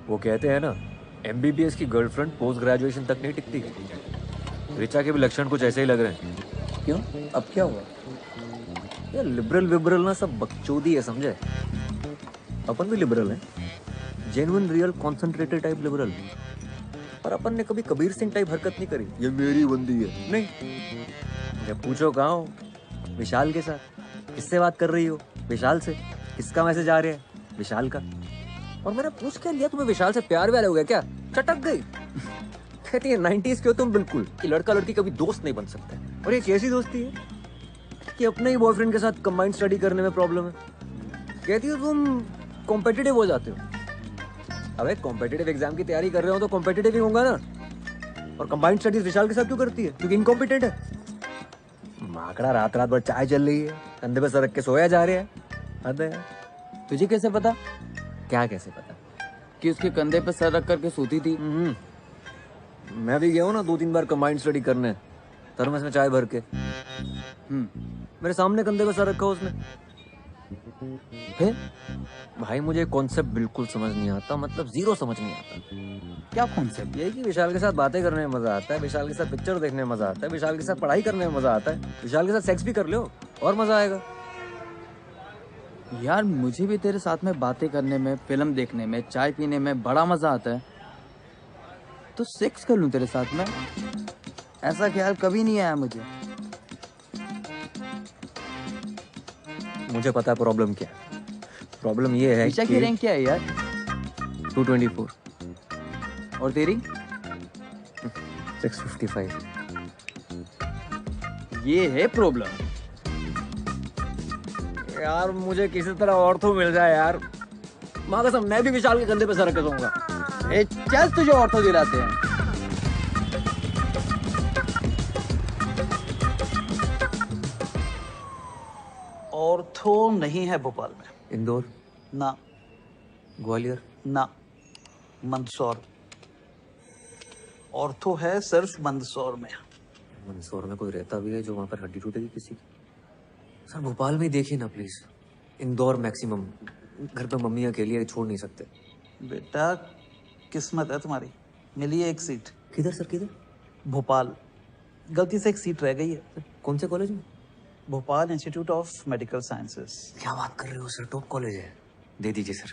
वो कहते हैं ना, एमबीबीएस की गर्लफ्रेंड पोस्ट ग्रेजुएशन तक नहीं टिकती। ऋचा के भी लक्षण कुछ ऐसे ही लग रहे हैं। क्यों? अब क्या हुआ? ये लिबरल विबरल ना सब बकचोदी है, समझे? अपन भी लिबरल है, genuine real concentrated type liberal. पर अपन ने कभी कबीर सिंह टाइप हरकत नहीं करी, ये मेरी बंदी है, नहीं। जब पूछो कहाँ हो, विशाल के साथ। किससे बात कर रही हो? विशाल से। किसका मैसेज आ रहा है? विशाल का। और मैंने पूछ के लिया, तुम्हें विशाल से प्यार व्यार हो गया क्या? चटक गई। कहती है 90s के हो तुम बिल्कुल, कि लड़का लड़की कभी दोस्त नहीं बन सकते। और ये कैसी दोस्ती है कि अपने ही बॉयफ्रेंड के साथ कंबाइंड स्टडी करने में प्रॉब्लम है? कहती हो तुम कॉम्पिटिटिव हो जाते हो। अबे कॉम्पिटिटिव एग्जाम की तैयारी कर रहे हो तो कॉम्पिटिटिव ही होगा ना। और कंबाइंड स्टडीज विशाल के साथ क्यों करती है? क्योंकि इनकॉम्पिटेंट है। माकड़ा रात रात भर चाय चल रही है, कंधे पे सर रख के सोया जा रहा है। हद है। तुझे कैसे पता? क्या कैसे पता? कि उसके कंधे पे सर रख करके सोती थी। मैं भी गया हूँ ना 2-3 बार कंबाइंड स्टडी करने, थर्मस में चाय भर के। मेरे सामने कंधे पे सर रखा उसने। फिर भाई मुझे कॉन्सेप्ट बिल्कुल समझ नहीं आता, मतलब जीरो समझ नहीं आता। क्या कॉन्सेप्ट? यही कि विशाल के साथ बातें करने में मजा आता है, विशाल के साथ पिक्चर देखने में मजा आता है, विशाल के साथ पढ़ाई करने में मजा आता है, विशाल के साथ सेक्स भी कर लो और मजा आएगा। यार मुझे भी तेरे साथ में बातें करने में, फिल्म देखने में, चाय पीने में बड़ा मजा आता है। तो सेक्स कर लूं तेरे साथ में? ऐसा ख्याल कभी नहीं आया मुझे। मुझे पता है प्रॉब्लम क्या है। प्रॉब्लम ये है ऋचा कि की रैंक क्या है यार? 224 और तेरी? 655। ये है प्रॉब्लम। यार मुझे किसी तरह ऑर्थो मिल जाए यार, माँ कसम मैं भी विशाल के कंधे पे सर रख के सोऊंगा। ए चल तुझे ऑर्थो दिलाते हैं। ऑर्थो नहीं है भोपाल में। इंदौर, ना, ग्वालियर, ना, मंदसौर। ऑर्थो है सिर्फ मंदसौर में। मंदसौर में कोई रहता भी है जो वहां पर हड्डी टूटेगी किसी की? सर भोपाल में ही देखिए ना प्लीज। इंदौर मैक्सिमम, घर पे मम्मी अकेली है, छोड़ नहीं सकते। बेटा किस्मत है तुम्हारी, मिली है एक सीट। किधर सर, किधर? भोपाल। गलती से एक सीट रह गई है। कौन से कॉलेज में? Bhopal institute of medical sciences. क्या बात कर रहे हो सर, टॉप कॉलेज है। दे दीजिए सर।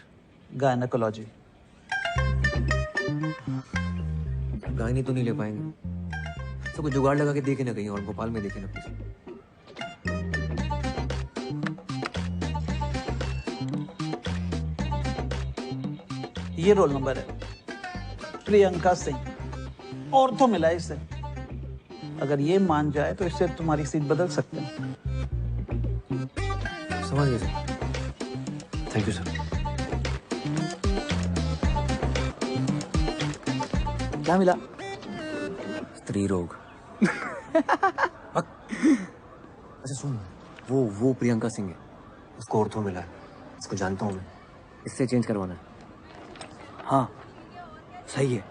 गायनेकोलॉजी। गायनी तो नहीं ले पाएंगे, तो कुछ जुगाड़ लगा के देखे ना कहीं और, भोपाल में देखे ना प्लीज। ये रोल नंबर है, प्रियंका सिंह। ऑर्थो मिला है इसे। अगर ये मान जाए तो इससे तुम्हारी सीट बदल सकते हैं। समझ गए सर, थैंक यू सर। क्या मिला? स्त्री रोग। अच्छा सुन, वो प्रियंका सिंह है, उसको ऑर्थो मिला है, इसको जानता हूँ मैं, इससे चेंज करवाना है। हाँ सही है।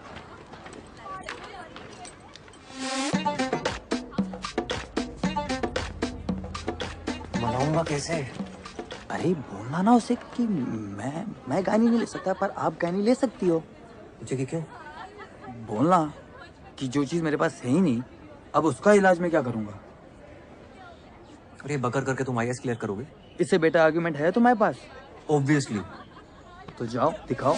मनाऊंगा कैसे? अरे बोलना ना उसे कि मैं गानी नहीं ले सकता पर आप गानी ले सकती हो। मुझे कि क्यों? बोलना कि जो चीज मेरे पास है ही नहीं, अब उसका इलाज मैं क्या करूंगा। और ये बकर करके तुम आईएएस क्लियर करोगे? इससे बेटा आर्गुमेंट है तुम्हारे पास? ऑब्वियसली। तो जाओ दिखाओ।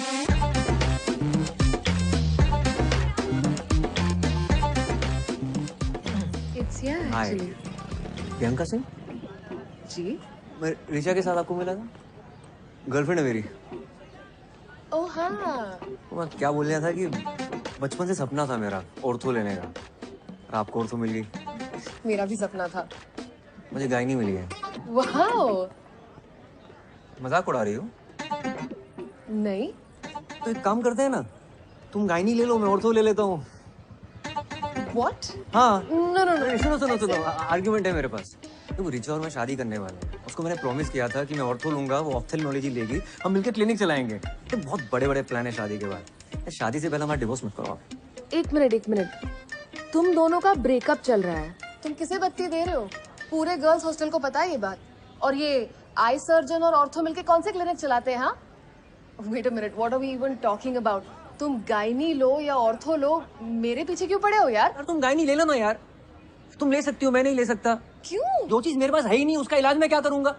It's here hi, actually. Priyanka Singh. जी? मैं ऋचा के साथ आपको मिला था, गर्लफ्रेंड है मेरी। ओह हाँ। मैं क्या बोल रहा था कि बचपन से सपना था मेरा ऑर्थो लेने का, और आपको ऑर्थो मिल गई। मेरा भी सपना था। मुझे गायनी मिली है। वाओ। मजाक उड़ा रही हो? नहीं। तो एक काम करते हैं ना, तुम गायनी ले लो, मैं ऑर्थो ले लेता हूँ। What? हाँ। No no no. सुनो, आर्ग्यूमेंट है मेरे पास। तो रिचा और मैं शादी करने वाले हैं, उसको मैंने प्रॉमिस किया था कि मैं ऑर्थो लूंगा, वो ऑप्थेल्मोलॉजी लेगी, हम मिलकर क्लिनिक चलाएंगे। तो बहुत बड़े बड़े प्लान है शादी के बाद। शादी से पहले हमारा डिवोर्स मत करो आप। एक मिनट। तुम दोनों का ब्रेकअप चल रहा है, तुम किसे बत्ती दे रहे हो? पूरे गर्ल्स हॉस्टल को पता है ये बात। और ये आई सर्जन और ऑर्थो मिलके कौन से क्लिनिक चलाते हैं? हाँ, Wait a minute, what are we even talking about? तुम गायनी लो या ऑर्थो लो, मेरे पीछे क्यों पड़े हो यार? यार तुम गायनी ले लो ना यार, तुम ले सकती हो, मैं नहीं ले सकता। क्यों? जो चीज मेरे पास है ही नहीं उसका इलाज मैं क्या करूंगा?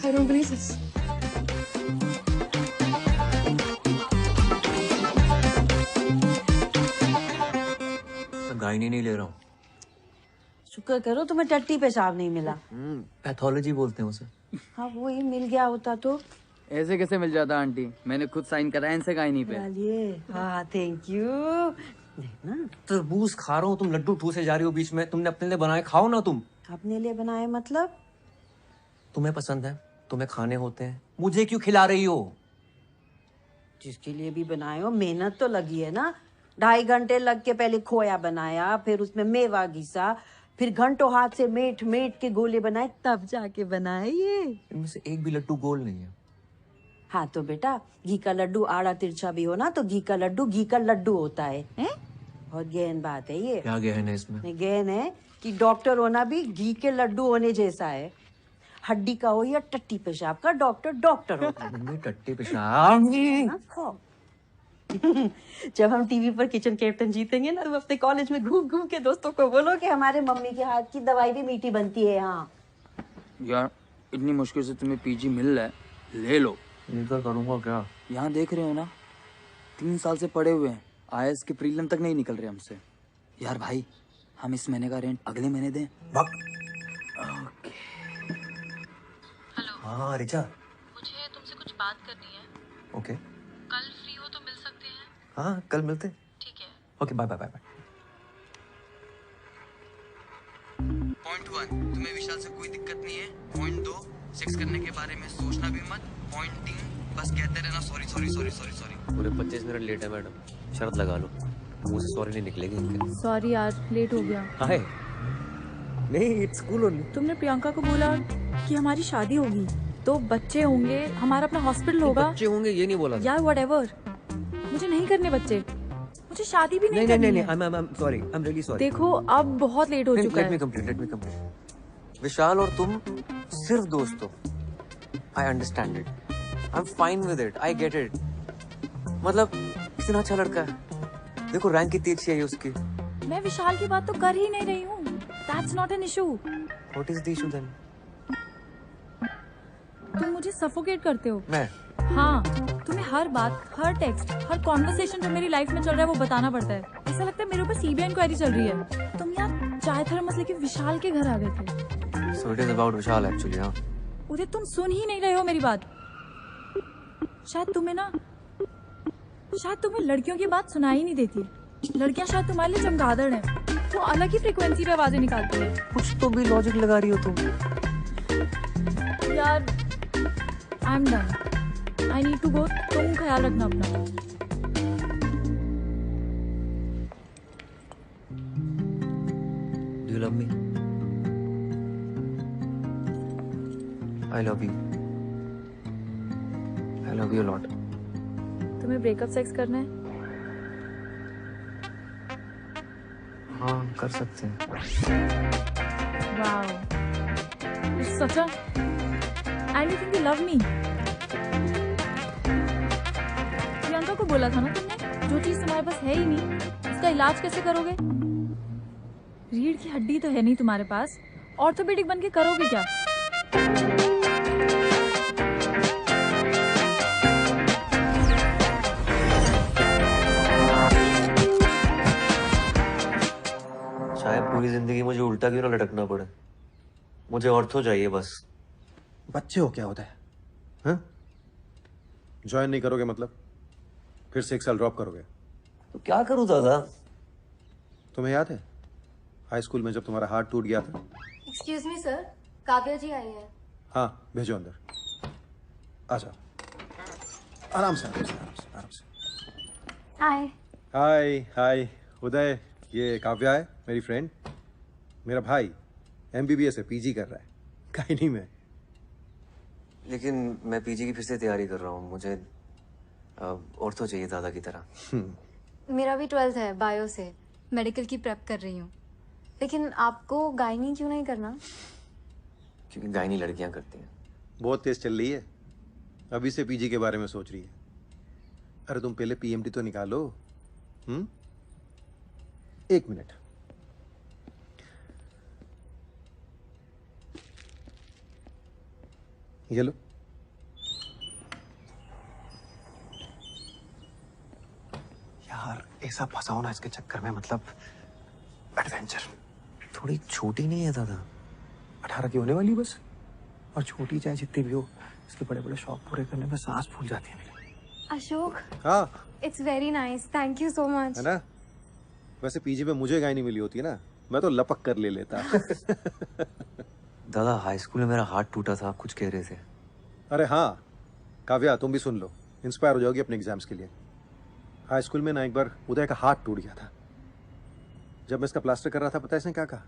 I don't believe this. मैं गायनी नहीं ले रहा हूँ। शुक्र करो तुम्हें टट्टी पेशाब नहीं मिला। पैथोलॉजी बोलते हैं उसे। हाँ वही मिल गया होता तो। ऐसे कैसे मिल जाता आंटी, मैंने खुद साइन करा है इनसे गायनी पे। चलिए हाँ थैंक यू। देखना तरबूज खा रहा हूँ, तुम लड्डू ठूसे जा रही हो बीच में। तुमने अपने लिए बनाए, खाओ ना तुम। अपने लिए बनाए मतलब? तुम्हें पसंद है, तुम्हें खाने होते हैं, मुझे क्यों खिला रही हो? जिसके लिए भी बनाए हो मेहनत तो लगी है ना। 2.5 घंटे लग के पहले खोया बनाया, फिर उसमें मेवा घिसा, फिर घंटों हाथ से मेट मेट के गोले बनाए, तब जाके बनाए ये। इनमें से एक भी लड्डू गोल नहीं है। हाँ तो बेटा घी का लड्डू आड़ा तिरछा भी हो ना तो घी का लड्डू घी का लड्डू होता है? बहुत गहन बात है ये। क्या गहन है इसमें? नहीं गहन है कि डॉक्टर होना भी घी के लड्डू होने जैसा है। हड्डी का हो या टट्टी पेशाब का, डॉक्टर डॉक्टर होता है। मम्मी टट्टी पेशाब। हाँ, खाओ। जब हम टीवी पर किचन कैप्टन जीतेंगे ना, तुम अपने कॉलेज में घूम घूम के दोस्तों को बोलो कि हमारे मम्मी के हाथ की दवाई भी मीठी बनती है। हाँ यार इतनी मुश्किल से तुम्हें पीजी मिल रहा है, ले लो। इनका करूंगा क्या? यहाँ देख रहे हो ना, 3 साल से पड़े हुए हैं, आईएएस के प्रीलिम तक नहीं निकल रहे हमसे। यार भाई हम इस महीने का रेंट अगले महीने दें। हाँ रिचा, मुझे तुमसे कुछ बात करनी है। ओके। कल फ्री हो तो मिल सकते हैं? हाँ कल मिलते। ठीक है। Okay bye bye bye bye. Point 1, तुम्हें विशाल से कोई दिक्कत नहीं है। पॉइंट 2, सेक्स करने के बारे में सोचना भी मत। पॉइंट 3, बस कहते रहना sorry sorry sorry sorry sorry. पूरे 25 मिनट लेट है मैडम, शर्त लगा लो, मुंह से सॉरी नहीं निकलेगी इनके। सॉरी यार, लेट हो गया। हाय नहीं, इट्स कूल ओनली। तुमने प्रियंका को बोला कि हमारी शादी होगी तो बच्चे होंगे, हमारा अपना हॉस्पिटल होगा। बच्चे होंगे ये नहीं बोला। यार व्हाटएवर, मुझे नहीं करने बच्चे, मुझे शादी भी नहीं करनी है। I'm sorry, I'm really sorry। देखो अब बहुत लेट हो चुका Let me है। complete। विशाल और तुम सिर्फ दोस्त हो। I understand it। I'm fine with it। I get it। मतलब इतना अच्छा लड़का है, देखो रैंक कितनी अच्छी है उसकी। मैं विशाल की बात तो कर ही नहीं रही हूँ। That's not an issue। What is the issue then? तुम मुझे सफोकेट करते हो। मैं? हाँ, तुम्हें हर बात, हर टेक्स्ट, हर कॉन्वर्सेशन जो मेरी लाइफ में चल रहा है वो बताना पड़ता है। ऐसा लगता है मेरे ऊपर सीबीआई इंक्वायरी चल रही है। तुम यार चाय थर्मस लेके विशाल के घर आ गए थे। So it is about Vishal actually, हाँ। उदय तुम सुन ही नहीं रहे हो मेरी बात। शायद तुम्हें लड़कियों की बात सुनाई नहीं देती। लड़कियां शायद तुम्हारे लिए चमगादड़ हैं, वो अलग ही फ्रीक्वेंसी पे आवाजें निकालती है। कुछ तो भी लॉजिक लगा रही हो तुम। यार I am done, I need to go. तुम ख्याल रखना अपना। Do you love me? I love you। I love you a lot। तुम्हें ब्रेकअप सेक्स करना है? हाँ कर सकते हैं। Wow, it's such a, and you think you love me? Priyanka को बोला था ना तुमने, जो चीज तुम्हारे पास है ही नहीं उसका इलाज कैसे करोगे? रीढ़ की हड्डी तो है नहीं तुम्हारे पास, ऑर्थोपेडिक बन के करोगे क्या? शायद पूरी जिंदगी मुझे उल्टा क्यों ना लटकना पड़े, मुझे ऑर्थो चाहिए बस। बच्चे हो क्या होता है? हाँ? ज्वाइन नहीं करोगे मतलब? फिर से 1 साल ड्रॉप करोगे? तो क्या करूं दादा? तुम्हें याद है हाई स्कूल में जब तुम्हारा हार्ट टूट गया था? एक्सक्यूज मी सर, काव्या जी आई हैं। हाँ भेजो अंदर। आ जाओ, आराम से आराम से आराम से आराम से। हाय। हाय हाय उदय, ये काव्या है मेरी फ्रेंड। मेरा भाई MBBS है, PG कर रहा है गायनी में। लेकिन मैं पीजी की फिर से तैयारी कर रहा हूँ, मुझे ऑर्थो चाहिए दादा की तरह। मेरा भी 12th है, बायो से मेडिकल की प्रेप कर रही हूँ। लेकिन आपको गायनी क्यों नहीं करना? क्योंकि गायनी लड़कियां करती हैं, बहुत तेज चल रही है, अभी से पीजी के बारे में सोच रही है। अरे तुम पहले पीएमटी तो निकालो। 1 मिनट। ये लो। यार ऐसा फंसाओ ना इसके चक्कर में, मतलब एडवेंचर। थोड़ी छोटी नहीं है दादा? 18 की होने वाली बस, और छोटी चाहे जितनी भी हो, इसके बड़े बड़े शौक पूरे करने में सांस फूल जाती है मेरी। अशोक, हाँ it's very nice, thank you so much. है ना? वैसे पीजी में मुझे गाय नहीं मिली होती ना, मैं तो लपक कर ले लेता। दादा हाई स्कूल में मेरा हाथ टूटा था, आप कुछ कह रहे थे। अरे हाँ काव्या, तुम भी सुन लो, इंस्पायर हो जाओगी अपने एग्जाम्स के लिए। हाई स्कूल में ना एक बार उदय का हाथ टूट गया था। जब मैं इसका प्लास्टर कर रहा था, पता है इसने क्या कहा?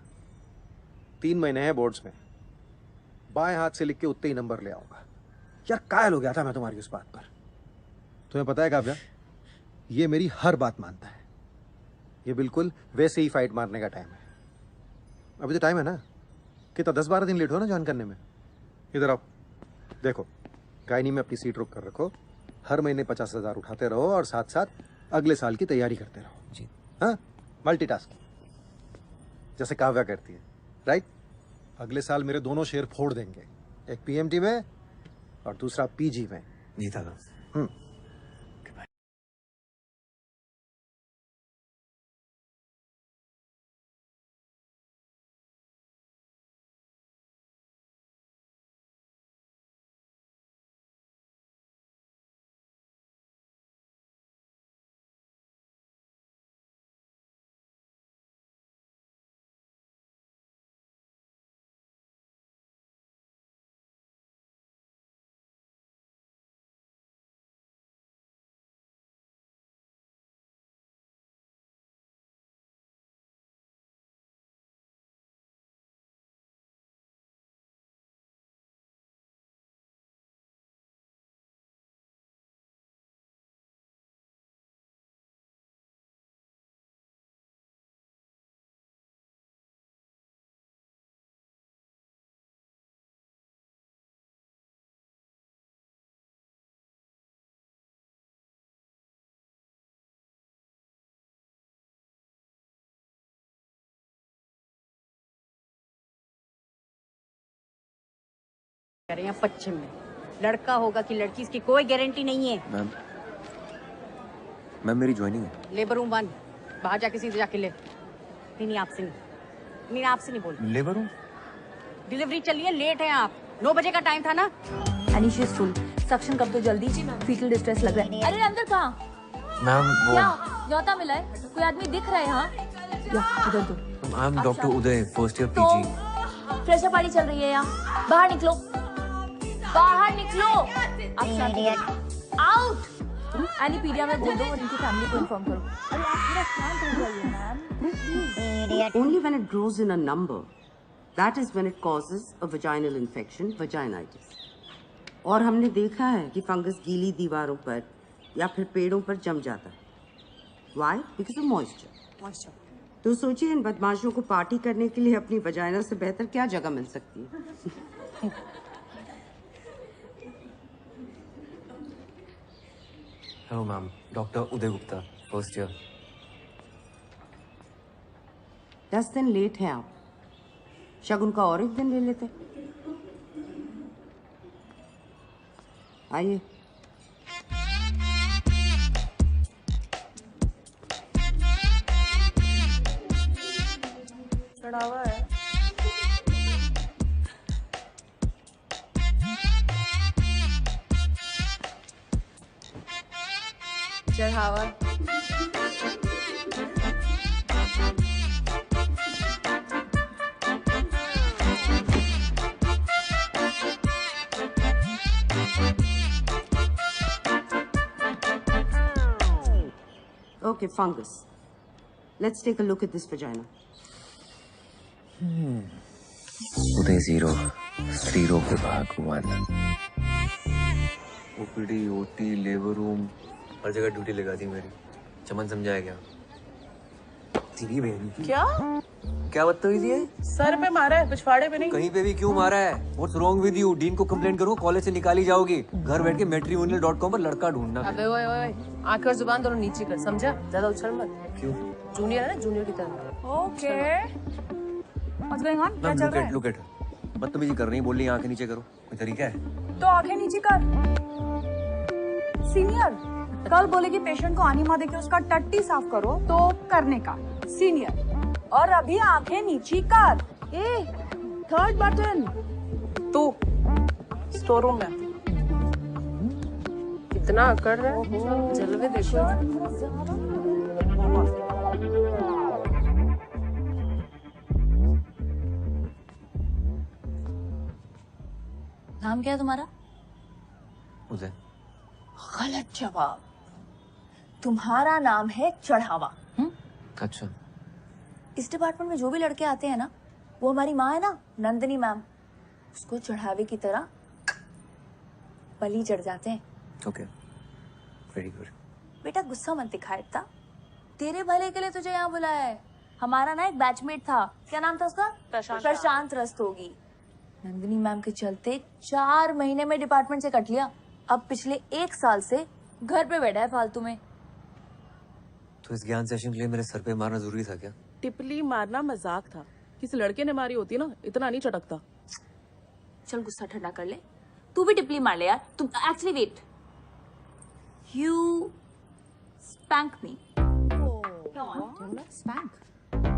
3 महीने हैं बोर्ड्स में, बाएं हाथ से लिख के उतने ही नंबर ले आऊंगा। यार कायल हो गया था मैं तुम्हारी उस बात पर। तुम्हें पता है काव्या, ये मेरी हर बात मानता है। ये बिल्कुल वैसे ही फाइट मारने का टाइम है। अभी तो टाइम है ना, कितना 10-12 दिन लेट हो ना ज्वाइन करने में। इधर आओ, देखो गायनी में अपनी सीट रोक कर रखो, हर महीने 50,000 उठाते रहो और साथ साथ अगले साल की तैयारी करते रहो जी। हाँ, मल्टीटास्किंग जैसे काव्या करती है, राइट? अगले साल मेरे दोनों शेयर फोड़ देंगे, एक पीएमटी में और दूसरा पीजी में। जी दादा। यहाँ पश्चिम में लड़का होगा कि लड़की, इसकी कोई गारंटी नहीं है। मैम मेरी ज्वाइनिंग है। लेबर रूम 1, बाहर जाके सीधे जाके ले। नहीं आपसे नहीं आपसे नहीं बोल। Labour room? डिलीवरी चलिए, लेट है आप। 9 बजे का टाइम था ना। एनीश इज फुल, सक्शन कर दो जल्दी, फीटल डिस्ट्रेस लग रहा है। अरे अंदर कहाँ? मैम वो क्या न्योता मिला है? कोई आदमी दिख रहा है यहाँ? इधर दो। आई am doctor Uday, first year PG. तो फ्रेशर पार्टी चल रही है यहाँ, बाहर निकलो, बाहर निकलो। आउट। एनीपीडिया में बोल दो और इनकी फैमिली को इन्फॉर्म करो। अरे आप पूरा शांत हो जाइए ma'am. Only when it grows in a number, that is when it causes a vaginal infection, vaginitis. और हमने देखा है कि फंगस गीली दीवारों पर या फिर पेड़ों पर जम जाता है। Why? Because of moisture. तो सोचिए इन बदमाशों को पार्टी करने के लिए अपनी वजाइना से बेहतर क्या जगह मिल सकती है। हेलो मैम, डॉक्टर उदय गुप्ता, फर्स्ट ईयर। 10 दिन लेट है आप, शगुन का और एक दिन ले लेते। आइए। चढ़ावा है। चढ़ावा। Okay, fungus. Let's take a look at this vagina. उदय 0, स्त्री रोग विभाग 1। ओपीडी, ओटी, लेबर रूम, हर जगह ड्यूटी लगा दी मेरी। चमन समझाया क्या? तेरी बहन की। क्या? क्या बदतमीजी है? सर पे मारा है, पिछवाड़े पे नहीं। कहीं पे भी क्यों मारा है? What's wrong with you? Dean को कंप्लेन करो, कॉलेज से निकाली जाओगी। घर बैठ के matrimonial.com पर लड़का ढूंढना। अबे ओए ओए, आंख और जुबान दोनों नीचे कर, समझा? ज्यादा उछल मत। क्यों? जूनियर है ना, जूनियर की तरह। Okay what's going on? क्या चल रहा है? Look at her. बदतमीजी कर रही है, बोल रही है आंखें नीचे करो। कोई तरीका है? तो आंखें नीचे कर। सीनियर कल बोलेगी पेशेंट को आनी माँ देके उसका टट्टी साफ करो तो करने का। सीनियर और अभी आंखें नीची कर। ए, थर्ड बटन। तू स्टोर रूम में कितना अकड़ रहा है, जलवे देखो। नाम क्या है तुम्हारा? उदय। गलत जवाब। तुम्हारा नाम है चढ़ावा। अच्छा। इस डिपार्टमेंट में जो भी लड़के आते हैं ना, वो हमारी माँ है ना, नंदिनी मैम, उसको चढ़ावे की तरह बलि चढ़ जाते हैं। Okay, very good. बेटा गुस्सा मत दिखा इतना, तेरे भले के लिए तुझे यहाँ बुलाया है। हमारा ना एक बैचमेट था, क्या नाम था उसका? प्रशांत रस्तोगी। नंदिनी मैम के चलते 4 महीने में डिपार्टमेंट से कट लिया। अब पिछले 1 साल से घर पे बैठा है फालतू में। तो इस ज्ञान सेशन के लिए मेरे सर पे मारना जरूरी था क्या? टिपली मारना मजाक था, किसी लड़के ने मारी होती ना, इतना नहीं चटकता। चल गुस्सा ठंडा कर ले, तू भी टिपली मार ले यार। तुम actually wait, you spank me. Spank.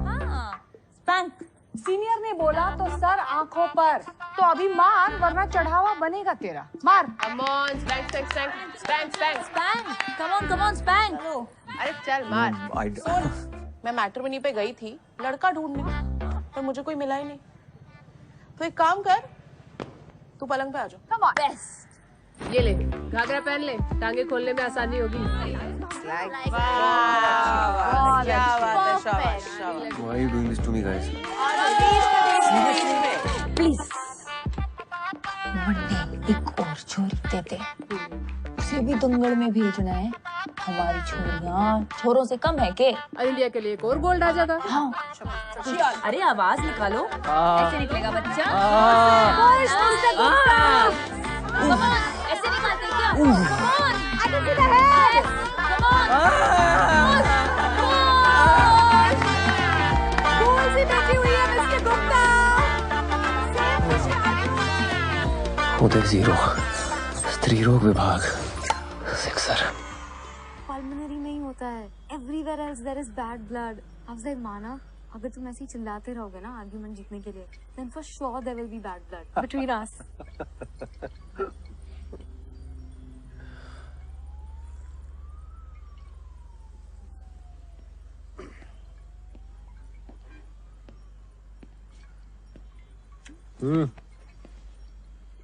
हाँ स्पैंक। सीनियर ने बोला तो सर आंखों पर, तो अभी मार वरना चढ़ावा बनेगा तेरा। मार। Come on, spank, spank, spank, spank, spank. Spank, come on spank. अरे चल मार। सुन, मैं मैट्रिमोनी पे गई थी लड़का ढूंढने, पर मुझे कोई मिला ही नहीं। तो एक काम कर, तू पलंग पे आ जाओ। Come on. Best. ये ले, घाघरा पहन ले, टांगे खोलने में आसानी होगी। Why are you doing this to me, guys? Please one day एक और छोरी दे दे, उसे भी दंगल में भेजना है। हमारी छोरियां छोरों से कम है के? इंडिया के लिए एक और गोल्ड आ जाएगा। हाँ। अरे आवाज निकालो, ऐसे निकलेगा बच्चा। ऐसे निकालते क्या? Come on, आगे किधर है? Come on, कौन सी बैठी हुई है मिस्टर गुप्ता? उदय 0, स्त्री रोग विभाग, सिक्सर। पल्मोनरी में ही होता है, everywhere else there is bad blood. Afzal माना, अगर तुम ऐसे ही चिल्लाते रहोगे ना आर्गुमेंट जीतने के लिए, then for sure there will be bad blood between us.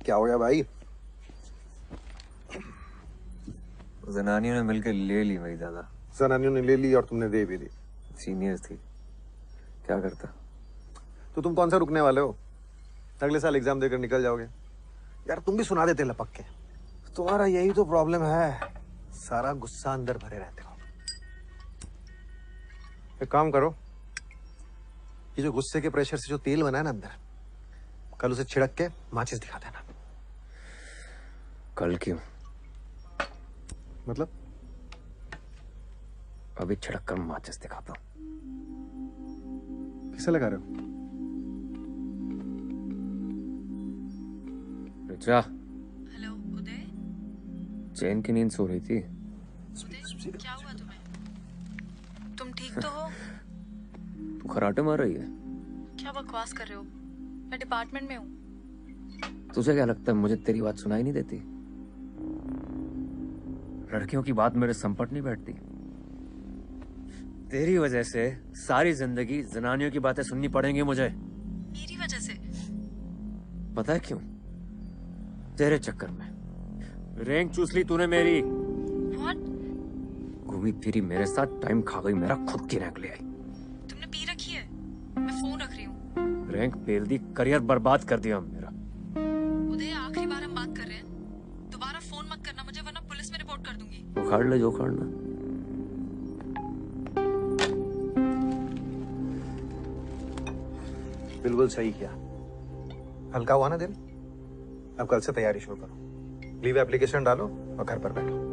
क्या हो गया भाई? जनानियों ने मिलकर ले ली मेरी दादा। जनानियों ने ले ली और तुमने दे भी दी। सीनियर्स थी, क्या करता। तो तुम कौन सा रुकने वाले हो? अगले साल एग्जाम देकर निकल जाओगे। यार तुम भी सुना देते लपक के। तुम्हारा यही तो प्रॉब्लम है, सारा गुस्सा अंदर भरे रहते हो। एक काम करो, ये जो गुस्से के प्रेशर से जो तेल बना है ना अंदर, कल उसे छिड़क के माचिस दिखा देना। कल क्यों? मतलब अभी छिड़क कर माचिस दिखाता हूँ। किसे लगा रहे हो? रिचा। हेलो उदय। चैन की नींद सो रही थी। उदय क्या हुआ तुम्हें? तुम ठीक तो हो? तू खराटे मार रही है? क्या बकवास कर रहे हो? मैं डिपार्टमेंट में हूँ। तुझे क्या लगता है मुझे तेरी बात सुनाई नहीं देती? लड़कियों की बात मेरे संपट नहीं बैठती। तेरी वजह से सारी जिंदगी जनानियों की बातें सुननी पड़ेंगी मुझे। मेरी वजह से? पता है क्यों? तेरे चक्कर में रैंक चूस ली तूने मेरी। What? घूमी फिरी मेरे साथ टाइम खा गई मेरा, खुद की रैंक ले आई। तुमने पी रखी है? मैं फोन रख रही हूँ। रैंक पेल दी, करियर बर्बाद कर दिया मेरा। उदय आखिरी बार हम बात कर रहे हैं, दोबारा फोन मत करना मुझे वरना पुलिस में रिपोर्ट कर दूंगी। उखाड़ ले जो उखाड़ना। बिल्कुल सही किया। हल्का हुआ ना दिल? अब कल से तैयारी शुरू करो। लीव एप्लीकेशन डालो और घर पर बैठो।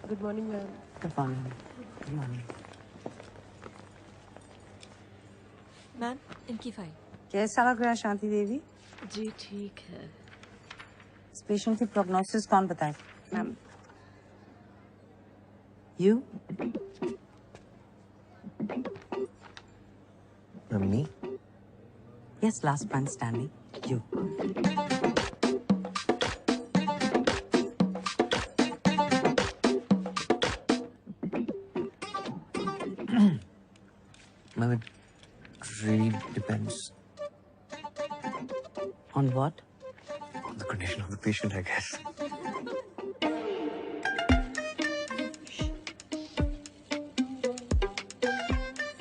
Good morning ma'am. Good morning. Good morning. Ma'am इनकी फाइल। कैसा लग रहा है शांति देवी? जी ठीक है। इस पेशेंट की प्रोग्नोसिस कौन बताए? Ma'am. You? Mummy Yes, last man standing. You. Ma'am, it really depends On what? on the condition of the patient, I guess.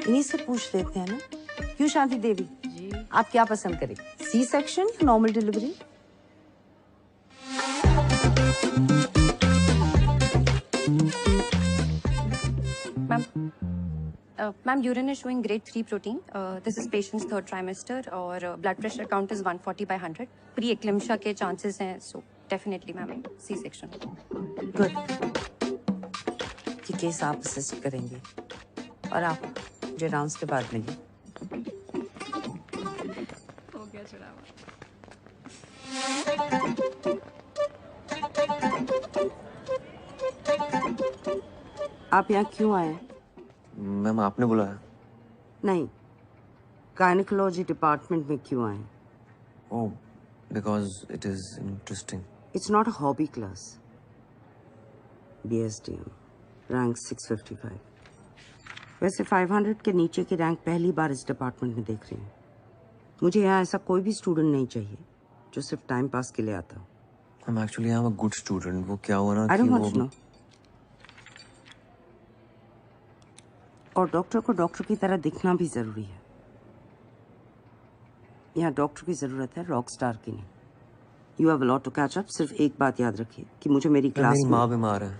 इन्हीं से पूछ लेते हैं ना। क्यों शांति देवी? जी। आप क्या पसंद करें? सी सेक्शन या normal delivery? Ma'am, urine is showing grade 3 protein. This is patient's third trimester और blood pressure count is 140/100. Pre-eclampsia के chances हैं, so definitely ma'am C-section. Good. ये केस आप असिस्ट करेंगे और आप मुझे राउंड्स के बाद मिलिए। हो गया चढ़ावा। आप यहाँ क्यों आए? मैम आपने बुलाया? नहीं, गायनेकोलॉजी डिपार्टमेंट में क्यों आए? Oh, because it is interesting. It's not a hobby class. BSDM, rank 655. वैसे 500 के नीचे की रैंक पहली बार इस डिपार्टमेंट में देख रही हूँ। मुझे यहाँ ऐसा कोई भी स्टूडेंट नहीं चाहिए जो सिर्फ टाइम पास के लिए आता हो। I'm actually I'm a good student. वो क्या हुआ ना I don't कि want to know. और डॉक्टर को डॉक्टर की तरह दिखना भी जरूरी है। यहाँ डॉक्टर की जरूरत है, रॉक स्टार की नहीं। You have a lot to catch up. सिर्फ एक बात याद रखिए कि मुझे मेरी क्लास मेरी में माँ बीमार है।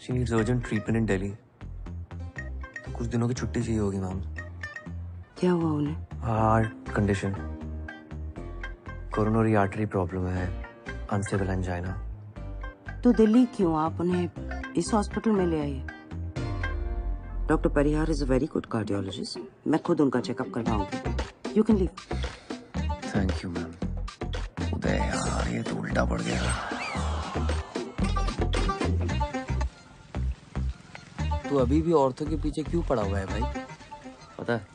She needs urgent treatment in Delhi. तो कुछ दिनों की छुट्टी चाहिए होगी मैम। क्या हुआ उन्हें? Heart condition, coronary artery problem है, अनस्टेबल एंजाइना। तो दिल्ली क्यों? आप उन्हें इस हॉस्पिटल में ले आइए। Doctor Parihar is a very good cardiologist. मैं खुद उनका चेकअप करवाऊंगी। You can leave. Thank you ma'am. Uday यार ये तो उल्टा पड़ गया। तू अभी भी औरतों के पीछे क्यों पड़ा हुआ है भाई? पता है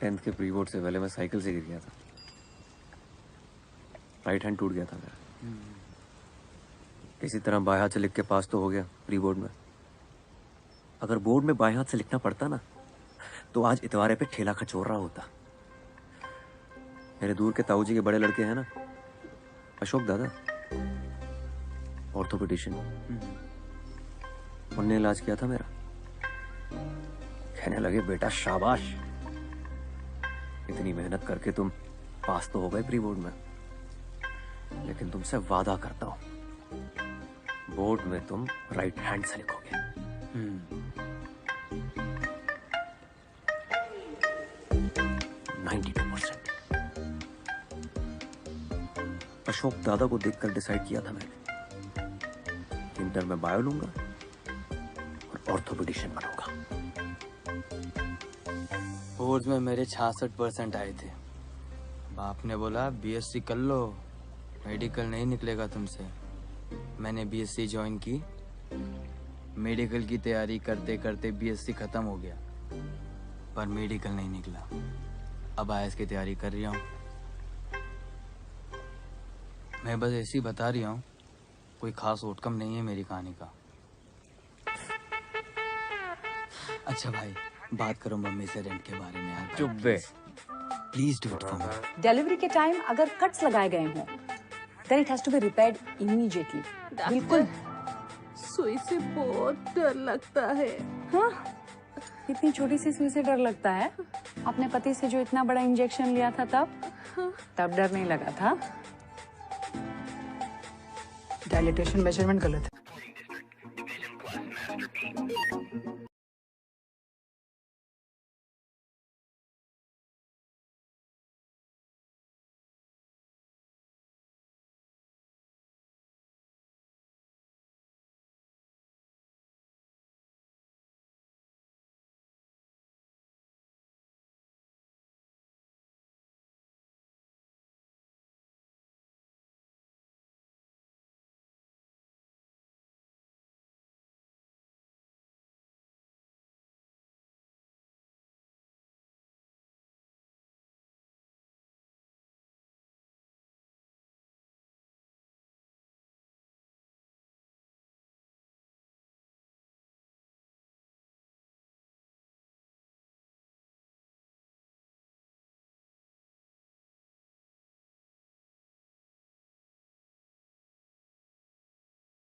10th के प्री बोर्ड से पहले मैं साइकिल से गिर गया था। राइट हैंड टूट गया था मेरा। किसी तरह बाएं हाथ से लिख के पास तो हो गया प्री बोर्ड में। अगर बोर्ड में बाएं हाथ से लिखना पड़ता ना तो आज इतवारे पे ठेला खचोर रहा होता। मेरे दूर के ताऊ जी के बड़े लड़के हैं ना, अशोक दादा, ऑर्थोपेडिशियन, उनने इलाज किया था मेरा। कहने लगे बेटा शाबाश, इतनी मेहनत करके तुम पास तो हो गए प्री बोर्ड में, लेकिन तुमसे वादा करता हूं बोर्ड में तुम राइट हैंड से लिखोगे। 92%। अशोक दादा को देखकर डिसाइड किया था मैंने, इंटर में बायो लूंगा और ऑर्थोपेडिशियन बनूंगा। बोर्ड में मेरे 66% आए थे। बाप ने बोला बीएससी कर लो, मेडिकल नहीं निकलेगा तुमसे। मैंने बीएससी ज्वाइन की। मेडिकल की तैयारी करते करते बीएससी खत्म हो गया, पर मेडिकल नहीं निकला। अब आईएएस की तैयारी कर रहा हूँ। मैं बस ऐसे ही बता रही हूँ, कोई खास आउटकम नहीं है मेरी कहानी का। अच्छा भाई, बात करो मम्मी से रेंट के बारे में यार। चुप बे। Please do it for me. Delivery के टाइम अगर कट्स लगाए गए हों, then it has to be repaired immediately. बिल्कुल। सुई से बहुत डर लगता है। हाँ, इतनी छोटी सी सुई से डर लगता है? अपने पति से जो इतना बड़ा इंजेक्शन लिया था तब डर नहीं लगा था? डायलिटेशन मेजरमेंट गलत है।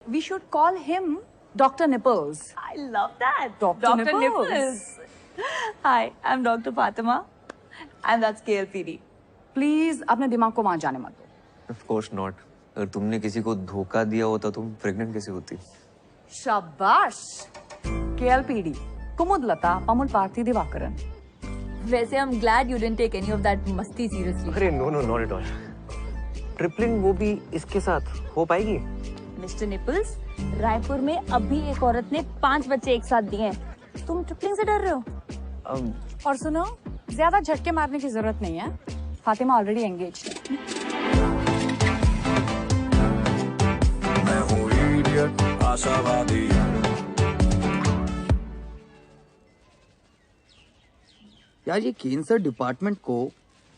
We should call him Dr. Nipples. I love that. Dr. Nipples. Hi, I'm Dr. Fatima. And that's KLPD. Please अपने दिमाग को वहां जाने मत दो। Of course not. अगर तुमने किसी को धोखा दिया होता तुम प्रेग्नेंट कैसे होती? शाबाश। KLPD, कुमुदलता पमुल पार्थी दिवाकरन। वैसे I'm glad you didn't take any of that मस्ती seriously. अरे no no not at all. Tripling वो भी इसके साथ हो पाएगी? मिस्टर निपल्स, रायपुर में अभी एक औरत ने 5 बच्चे एक साथ दिए हैं। तुम ट्रिपलिंग से डर रहे हो? और सुनो, ज्यादा झटके मारने की जरूरत नहीं है। फातिमा ऑलरेडी एंगेज्ड है। मैं हूँ इडियट आशावादी। यार ये कैंसर डिपार्टमेंट को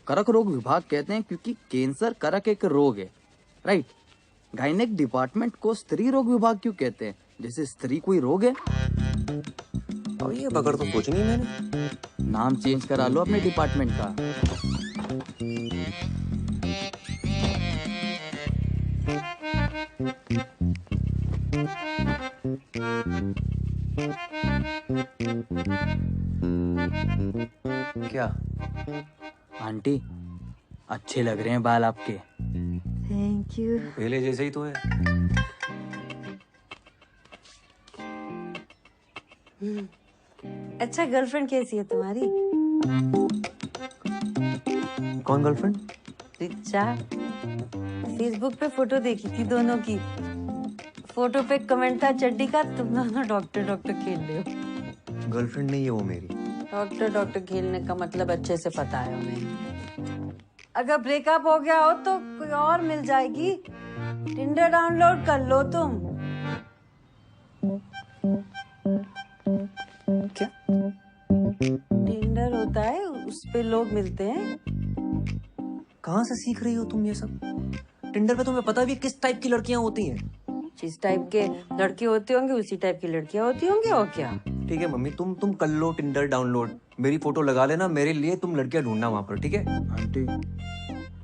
करक रोग विभाग कहते हैं क्योंकि कैंसर करक एक रोग है, राइट? गायनेक डिपार्टमेंट को स्त्री रोग विभाग क्यों कहते हैं? जैसे स्त्री कोई रोग है? अब ये बगड़ तो सोची नहीं मैंने। नाम चेंज करा लो अपने डिपार्टमेंट का। क्या आंटी, अच्छे लग रहे हैं बाल आपके। Thank you. पहले जैसे ही तो है। अच्छा, गर्लफ्रेंड कैसी है तुम्हारी? कौन गर्लफ्रेंड? रिचा। फेसबुक पे फोटो देखी थी दोनों की। फोटो पे कमेंट था चड्डी का, तुम दोनों डॉक्टर डॉक्टर खेल रहे हो। गर्लफ्रेंड नहीं है वो मेरी। डॉक्टर डॉक्टर खेलने का मतलब अच्छे से पता है उन्हें। अगर ब्रेकअप हो गया हो तो कोई और मिल जाएगी। टिंडर डाउनलोड कर लो तुम। क्या? टिंडर होता है, उस पे लोग मिलते हैं। कहाँ से सीख रही हो तुम ये सब? टिंडर पे तुम्हें पता भी है किस टाइप की लड़कियां होती हैं? जिस टाइप के लड़के होते होंगे उसी टाइप की लड़कियां होती होंगी, और क्या। ठीक है मम्मी, तुम कर लो टिंडर डाउनलोड, मेरी फोटो लगा लेना, मेरे लिए तुम लड़कियां ढूंढना वहां पर, ठीक है? आंटी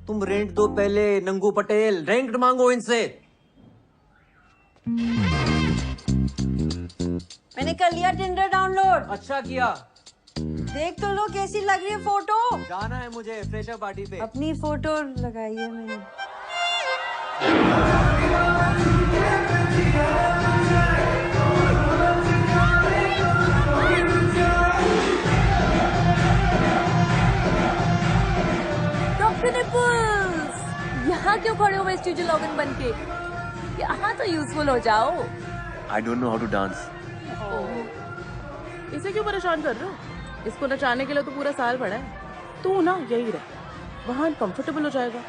तुम रेंट दो पहले। नंगू पटेल, रेंट मांगो इनसे। मैंने कर लिया टिंडर डाउनलोड। अच्छा किया। देख तो लो कैसी लग रही है फोटो। जाना है मुझे फ्रेशर पार्टी पे। अपनी फोटो लगाई है मैंने। डॉक्टर निपल्स, यहाँ क्यों खड़े हो स्टूडियो लॉगिन बन के? यहाँ तो यूजफुल हो जाओ। I don't know how to dance. इसे क्यों परेशान कर रहे हो? इसको नचाने के लिए तो पूरा साल पड़ा है। तू ना यही रह, वहाँ कंफर्टेबल हो जाएगा।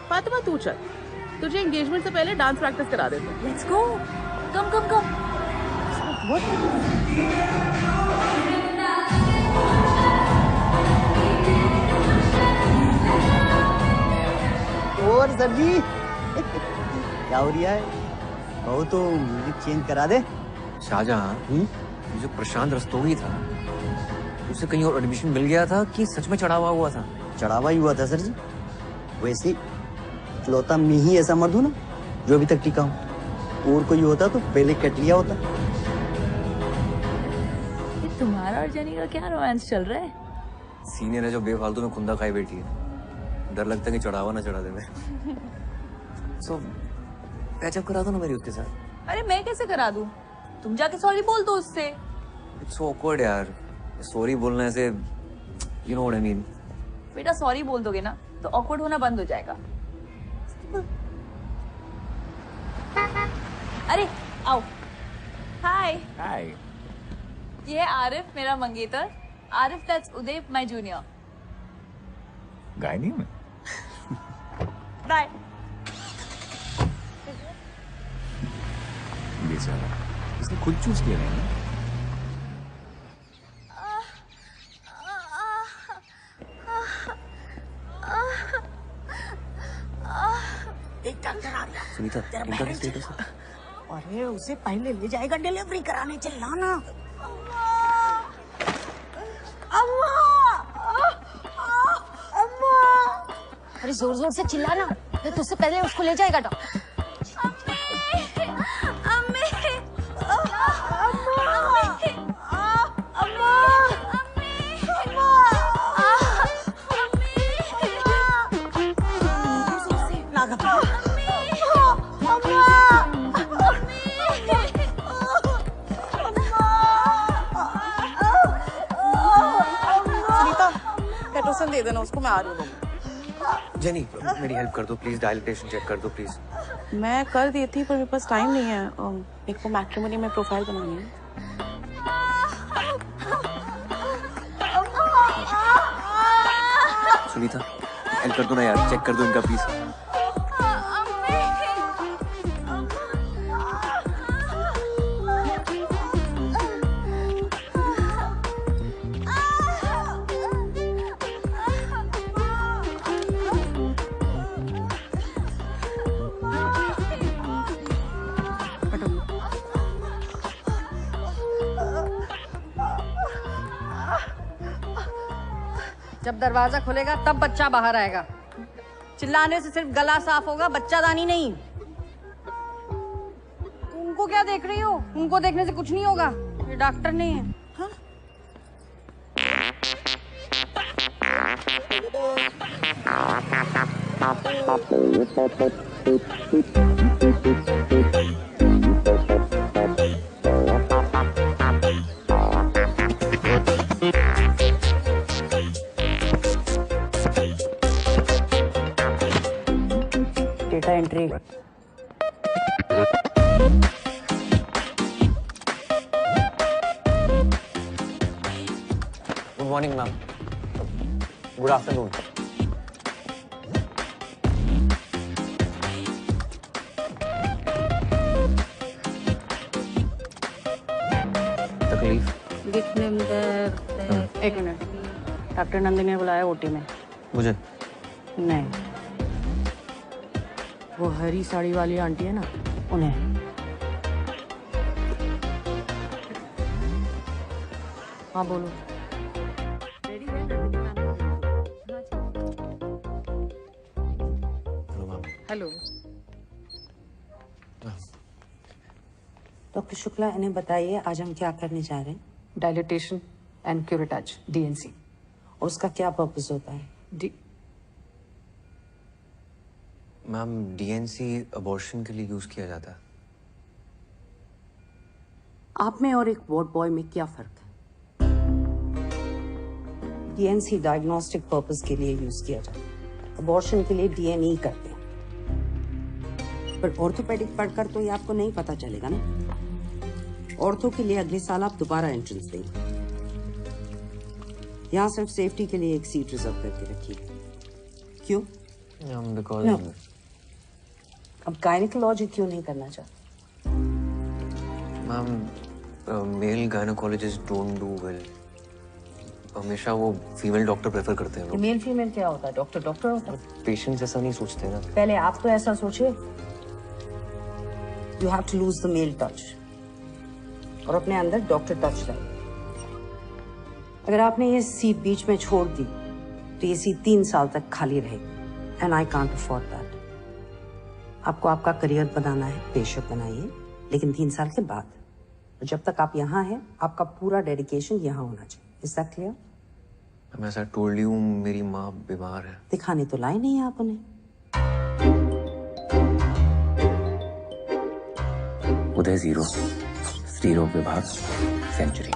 फातिमा तू चल, तुझे एंगेजमेंट से पहले डांस प्रैक्टिस करा देते हैं। Let's go. Come come come. और सर जी क्या हो रहा है? कहो तो म्यूजिक चेंज करा दे। शाहजहां, जो प्रशांत रस्तोगी था उसे कहीं और एडमिशन मिल गया था कि सच में चढ़ावा हुआ था? चढ़ावा ही हुआ था सर जी। वैसे इकलौता मैं ही ऐसा मर्द हूं ना जो अभी तक टिका हूं। और कोई होता तो पहले कट लिया होता। ये तुम्हारा और जेनी का क्या रोमांस चल रहा है? सीनियर है जो बेफालतू में खुंदा खाई बैठी है। डर लगता है कि चढ़ावा ना चढ़ा दे मैं। सो पैचअप करा दो ना मेरी उसके साथ। अरे मैं कैसे करा दूं? तुम जाके सॉरी बोल दो उससे। इट्स ऑकवर्ड यार, सॉरी बोलने से, you know what I mean. बेटा सॉरी बोल दोगे ना तो ऑकवर्ड होना बंद हो जाएगा। अरे आओ। हाय। हाय। ये है आरिफ, मेरा मंगेतर। Arif, that's Uday, my junior. Gynae में। बाय। बेचारा, इसने खुद चूज किया है ना। एक डॉक्टर आ गया। सुनीता, इनका क्या स्टेटस है? अरे उसे पहले ले जाएगा डिलीवरी कराने, चिल्लाना। अम्मा, अम्मा। अरे जोर जोर से चिल्लाना, तो तुझसे पहले उसको ले जाएगा डॉक्टर। पेट्रोसन दे देना उसको, मैं आ रही हूँ। जेनी, मेरी हेल्प कर दो प्लीज, डायलिटेशन चेक कर दो प्लीज। मैं कर दी थी पर मेरे पास टाइम नहीं है। मेरे को मैट्रिमोनी में प्रोफाइल बनानी है। सुनीता, हेल्प कर दो ना यार, चेक कर दो इनका प्लीज। जब दरवाजा खुलेगा तब बच्चा बाहर आएगा। चिल्लाने से सिर्फ गला साफ होगा, बच्चादानी नहीं। उनको क्या देख रही हो? उनको देखने से कुछ नहीं होगा, ये डॉक्टर नहीं है। हाँ? Data entry. Good morning ma'am. Good afternoon. तकलीफ? एक मिनट, डॉक्टर नंदिनी ने बुलाया ओटी में। मुझे? नहीं, वो हरी साड़ी वाली आंटी है ना, उन्हें। हाँ बोलो। हेलो डॉक्टर शुक्ला, इन्हें बताइए आज हम क्या करने जा रहे हैं। Dilatation and curettage, DNC। और उसका क्या पर्पस होता है? मैम, DNC अबॉर्शन के लिए यूज किया जाता है। आप में और एक वार्ड बॉय में क्या फर्क है? DNC डायग्नोस्टिक पर्पस के लिए यूज किया जाता है, अबॉर्शन के लिए DNE करते हैं। पर ऑर्थोपेडिक पढ़कर तो ये आपको नहीं पता चलेगा ना। ऑर्थो के लिए अगले साल आप दोबारा एंट्रेंस देंगे। यहाँ सिर्फ सेफ्टी के लिए एक सीट रिजर्व करके रखिए। क्यों? Because No. अब गायनेकोलॉजी क्यों नहीं करना चाहते? Ma'am, male gynaecologist don't do well. हमेशा वो फीमेल डॉक्टर प्रेफर करते हैं लोग। मेल फीमेल क्या होता है? डॉक्टर डॉक्टर होता है। पेशेंट्स ऐसा नहीं सोचते ना। पहले आप तो ऐसा सोचे। You have to lose the male touch और अपने अंदर डॉक्टर टच लाइए। अगर आपने ये सीट बीच में छोड़ दी तो ये सीट 3 साल तक खाली रहेगी and I can't afford that. आपको आपका करियर बनाना है, बेशक बनाइए, लेकिन 3 साल के बाद। जब तक आप यहाँ हैं, आपका पूरा डेडिकेशन यहाँ होना चाहिए। Is that clear? मैं ऐसा टोल्ड यू, मेरी माँ बीमार है। दिखाने तो लाए नहीं आप उन्हें। उदय 0, स्त्रीरोग विभाग सेंचुरी।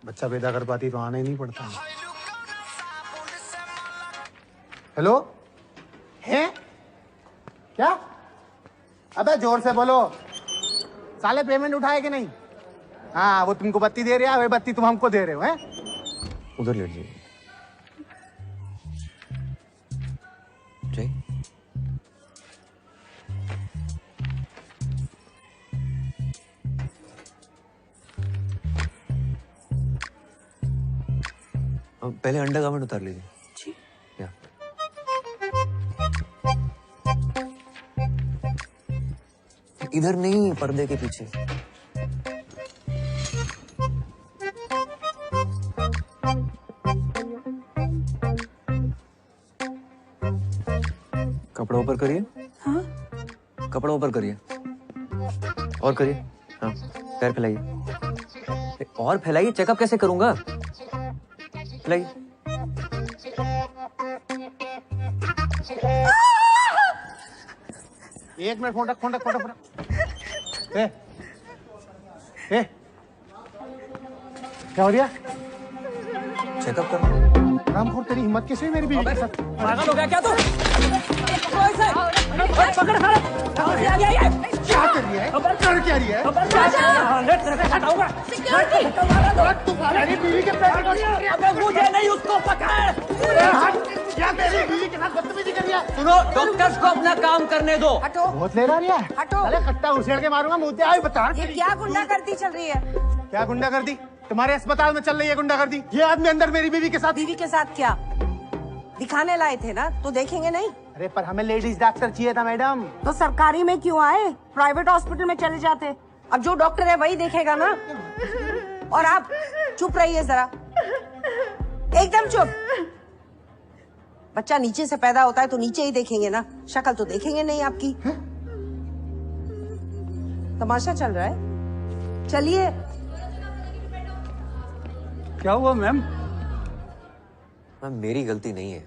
बच्चा पैदा कर पाती तो आना ही नहीं पड़ता। हेलो, है क्या? अबे जोर से बोलो, साले पेमेंट उठाए कि नहीं? हाँ, वो तुमको बत्ती दे रहा है, वही बत्ती तुम हमको दे रहे हो, हैं? उधर लेट जाइए। जय, पहले अंडरगारमेंट उतार लीजिए। जी। या। इधर नहीं, पर्दे के पीछे। कपड़ा ऊपर करिए। हाँ? कपड़ा ऊपर करिए। और करिए। हाँ, पैर फैलाइए। और फैलाइए, चेकअप कैसे करूंगा? फैलाइए। एक मिनट, फोन रख, फोन रख, फोन रख। ए, क्या हो रहा? चेकअप कर। रामखोर, तेरी हिम्मत कैसे हुई मेरी बीवी के साथ? पागल हो गया क्या तू? पकड़ साला। क्या कर रही है? कर क्या रही है? तुम्हारी बीवी के पैर मुझे नहीं, उसको पकड़। क्या तेरी बीवी के साथ बदतमीजी कर रही है? सुनो, डॉक्टर्स को अपना काम करने दो। हटो। बहुत ले रहा है। हटो। अरे कट्टा उछेड़ के मारूंगा, मुझे आई बता। ये क्या गुंडागर्दी चल रही है? क्या गुंडागर्दी? तुम्हारे अस्पताल में चल रही है गुंडागर्दी। ये आदमी अंदर मेरी बीवी के साथ। बीवी के साथ क्या? दिखाने लाए थे ना, तो देखेंगे नहीं? अरे पर हमें लेडीज डॉक्टर चाहिए था मैडम। तो सरकारी में क्यों आए? प्राइवेट हॉस्पिटल में चले जाते। अब जो डॉक्टर है वही देखेगा ना। और आप चुप रहिए जरा, एकदम चुप। बच्चा नीचे से पैदा होता है तो नीचे ही देखेंगे ना, शक्ल तो देखेंगे नहीं आपकी। तमाशा चल रहा है? चलिए क्या हुआ मैम? मैम मेरी गलती नहीं है,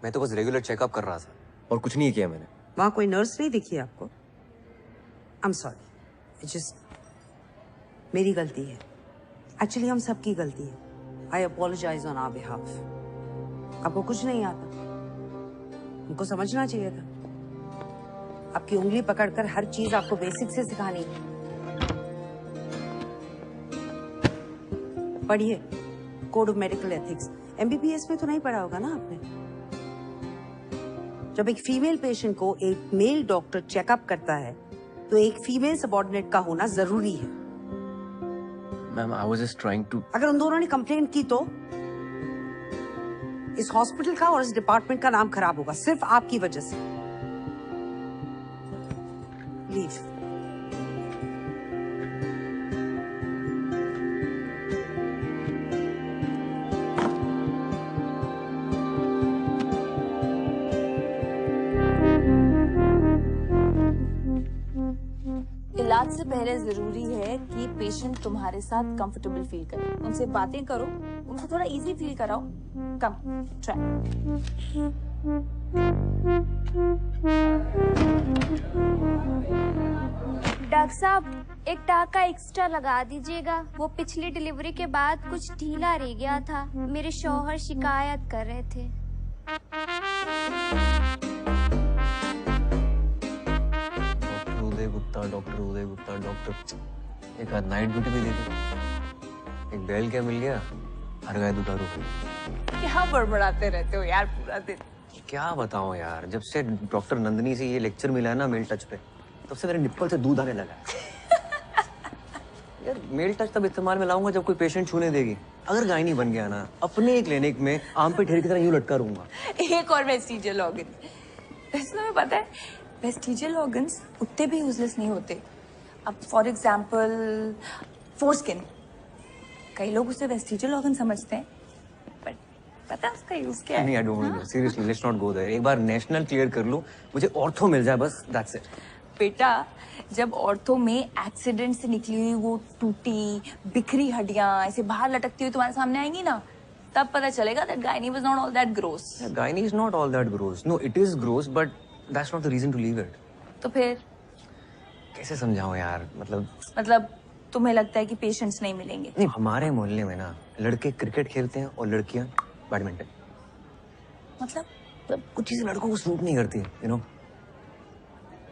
मैं तो बस रेगुलर चेकअप कर रहा था और कुछ नहीं किया मैंने। वहां कोई नर्स नहीं दिखी आपको? आई एम सॉरी, जस्ट मेरी गलती है। एक्चुअली हम सबकी गलती है। आई अपोलोजाइज ऑन आवर बिहाफ। आपको कुछ नहीं आता, हमको समझना चाहिए था। आपकी उंगली पकड़कर हर चीज आपको बेसिक से सिखानी है। पढ़िए code of medical ethics. MBBS में तो नहीं पढ़ा होगा ना आपने? जब एक फीमेल पेशेंट को एक मेल डॉक्टर चेकअप करता है तो एक फीमेल सबऑर्डिनेट का होना जरूरी है। Ma'am I was just trying to. अगर उन दोनों ने कंप्लेंट की तो इस हॉस्पिटल का और इस डिपार्टमेंट का नाम खराब होगा, सिर्फ आपकी वजह से। लीव। इलाज से पहले जरूरी है कि पेशेंट तुम्हारे साथ कंफर्टेबल फील करे। उनसे बातें करो, उनको थोड़ा इजी फील कराओ। कम ट्राई। डॉक्टर साहब एक टाका एक्स्ट्रा लगा दीजिएगा, वो पिछली डिलीवरी के बाद कुछ ढीला रह गया था, मेरे शौहर शिकायत कर रहे थे। डॉक्टर उदय गुप्ता डॉक्टर। एक आध नाइट ड्यूटी भी दे दे। एक बैल क्या मिल गया, हर गाय दुधारू हो। क्या बड़बड़ाते रहते हो यार पूरा दिन? क्या बताऊं यार, जब से डॉक्टर नंदिनी से ये लेक्चर मिला है ना मेल टच पे, तब से मेरे निप्पल से दूध आने लगा है। यार मेल टच तब इस्तेमाल में लाऊंगा जब कोई पेशेंट छूने देगी। अगर गायनी बन गया ना, अपने क्लिनिक में आम पे ढेर की तरह यूं लटका रहूंगा। एक और वेस्टिजियल ऑर्गन। वैसे तुम्हें पता है वेस्टिजियल ऑर्गन्स उतने भी यूजलेस नहीं होते। अब फॉर एग्जाम्पल फोरस्किन, कई लोग उसे वेस्टिजियल ऑर्गन समझते हैं, बट पता है उसका यूज क्या है? नहीं, I don't know, seriously let's not go there. एक बार नेशनल क्लियर कर लूं, मुझे ऑर्थो मिल जाए बस, दैट्स इट। बेटा जब ऑर्थो में एक्सीडेंट से निकली हुई वो टूटी बिखरी हड्डियां ऐसे बाहर लटकती हुई तुम्हारे सामने आएंगी ना, तब पता चलेगा that gynae was not all that gross. Gynae is not all that gross. No, it is gross, but that's not the reason to leave it. तो फिर कैसे समझाऊं यार, मतलब तुम्हें लगता है कि पेशेंट्स नहीं मिलेंगे? नहीं, हमारे मोहल्ले में ना लड़के क्रिकेट खेलते हैं और लड़कियां बैडमिंटन। मतलब कुछ चीजें लड़कों को सूट नहीं करती, यू नो।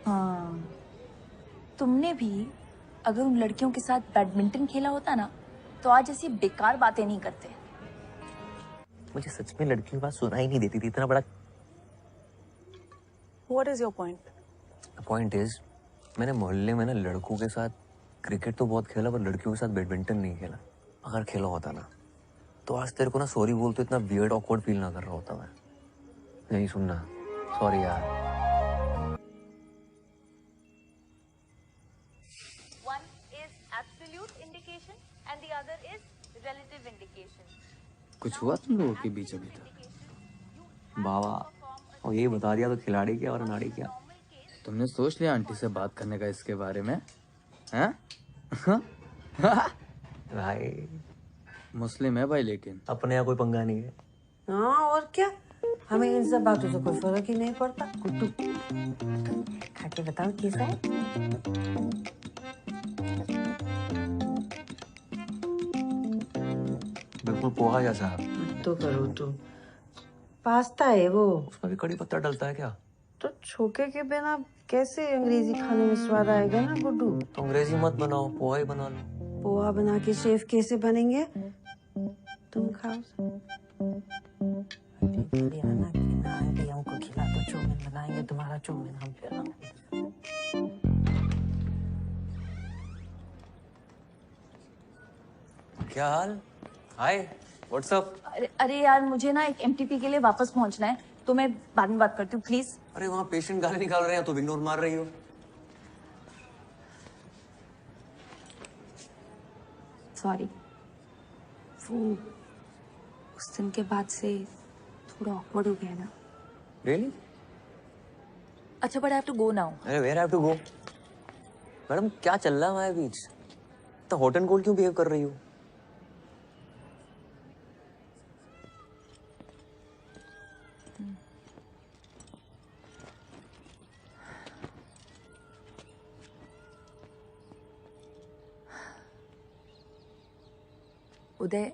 हाँ, तुमने भी अगर उन लड़कियों के साथ बैडमिंटन खेला होता ना, तो आज ऐसी बेकार बातें नहीं करते। मुझे सच में लड़कियों की बात सुनाई नहीं देती थी, इतना बड़ा। What is your point? The point is, मैंने मोहल्ले में ना लड़कों के साथ क्रिकेट तो बहुत खेला, पर लड़कियों के साथ बैडमिंटन नहीं खेला। अगर खेला होता ना, तो आज तेरे को ना सॉरी बोल तो इतना वियर्ड ऑकवर्ड फील ना कर रहा होता मैं। नहीं सुनना, सॉरी यार। One is absolute indication and the other is relative indication. कुछ हुआ तुम लोगों के बीच अभी तक? बाबा, और ये बता दिया तो खिलाड़ी क्या और अनाड़ी क्या। तुमने सोच लिया आंटी से बात करने का इसके बारे में? हैं? भाई मुस्लिम है भाई, लेकिन अपने यहाँ कोई पंगा नहीं है। हाँ और क्या, हमें इन सब बातों से कोई फर्क ही नहीं पड़ता। कुट्टू खा के बताओ कैसा है? बिल्कुल पोहा जैसा। तो करो तो पास्ता है वो, उसमें भी कड़ी पत्ता डलता है क्या? तो छोके के बिना कैसे अंग्रेजी खाने में स्वाद आएगा ना गुड्डू। तो अंग्रेजी मत बनाओ, पोहा ही बना लो। पोहा बना के शेफ कैसे बनेंगे? तुम खाओ। आना कि ना आए, हमको खिला दो, चौमिन बनाएंगे, तुम्हारा चौमिन हम खिलाएंगे। क्या हाल? हाय, व्हाट्स अप? अरे यार मुझे ना एक एमटीपी के लिए वापस पहुंचना है, तो मैं बाद में बात करती हूँ प्लीज। अरे वहाँ पेशेंट गाली निकाल रहे हैं तो इग्नोर मार रही हो। सॉरी, वो उस दिन के बाद से थोड़ा ऑकवर्ड हो गया ना। Really? अच्छा but I have to go now. अरे where have to go? Madam क्या चल रहा है हमारे बीच? तो हॉट एंड कोल्ड क्यों बिहेव कर रही हो? Uday,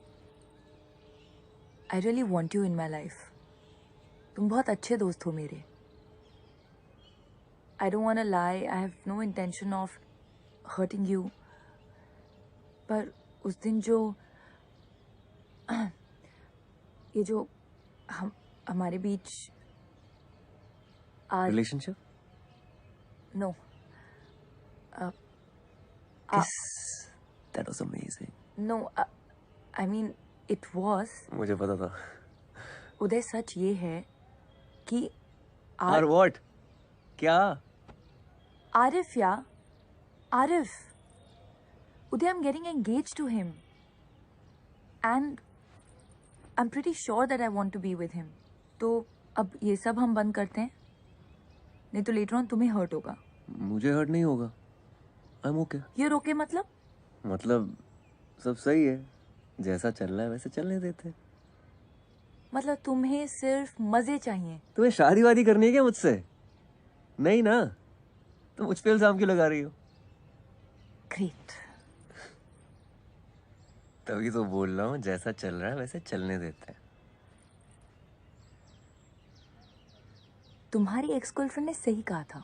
I really want you in my life. तुम बहुत अच्छे दोस्त हो मेरे. I don't want to lie. I have no intention of hurting you. पर उस दिन जो ये जो हमारे बीच relationship? No. That was amazing. No, I mean it was. मुझे पता था. उदय, सच ये है कि और what? क्या? आरिफ या आरिफ. उदय, I'm getting engaged to him. And I'm pretty sure that I want to be with him. तो अब ये सब हम बंद करते हैं, नहीं तो later on तुम्हें hurt होगा. मुझे hurt नहीं होगा. I'm okay. You're okay मतलब सब सही है. जैसा चल रहा है वैसे चलने देते. मतलब तुम्हें सिर्फ मजे चाहिए. तुम्हें शादी वादी करनी है क्या मुझसे? नहीं ना. तो मुझ पे इल्जाम क्यों लगा रही हो? Great. तभी तो बोल रहा हूँ, जैसा चल रहा है वैसे चलने देते हैं. तुम्हारी एक्स गर्लफ्रेंड ने सही कहा था.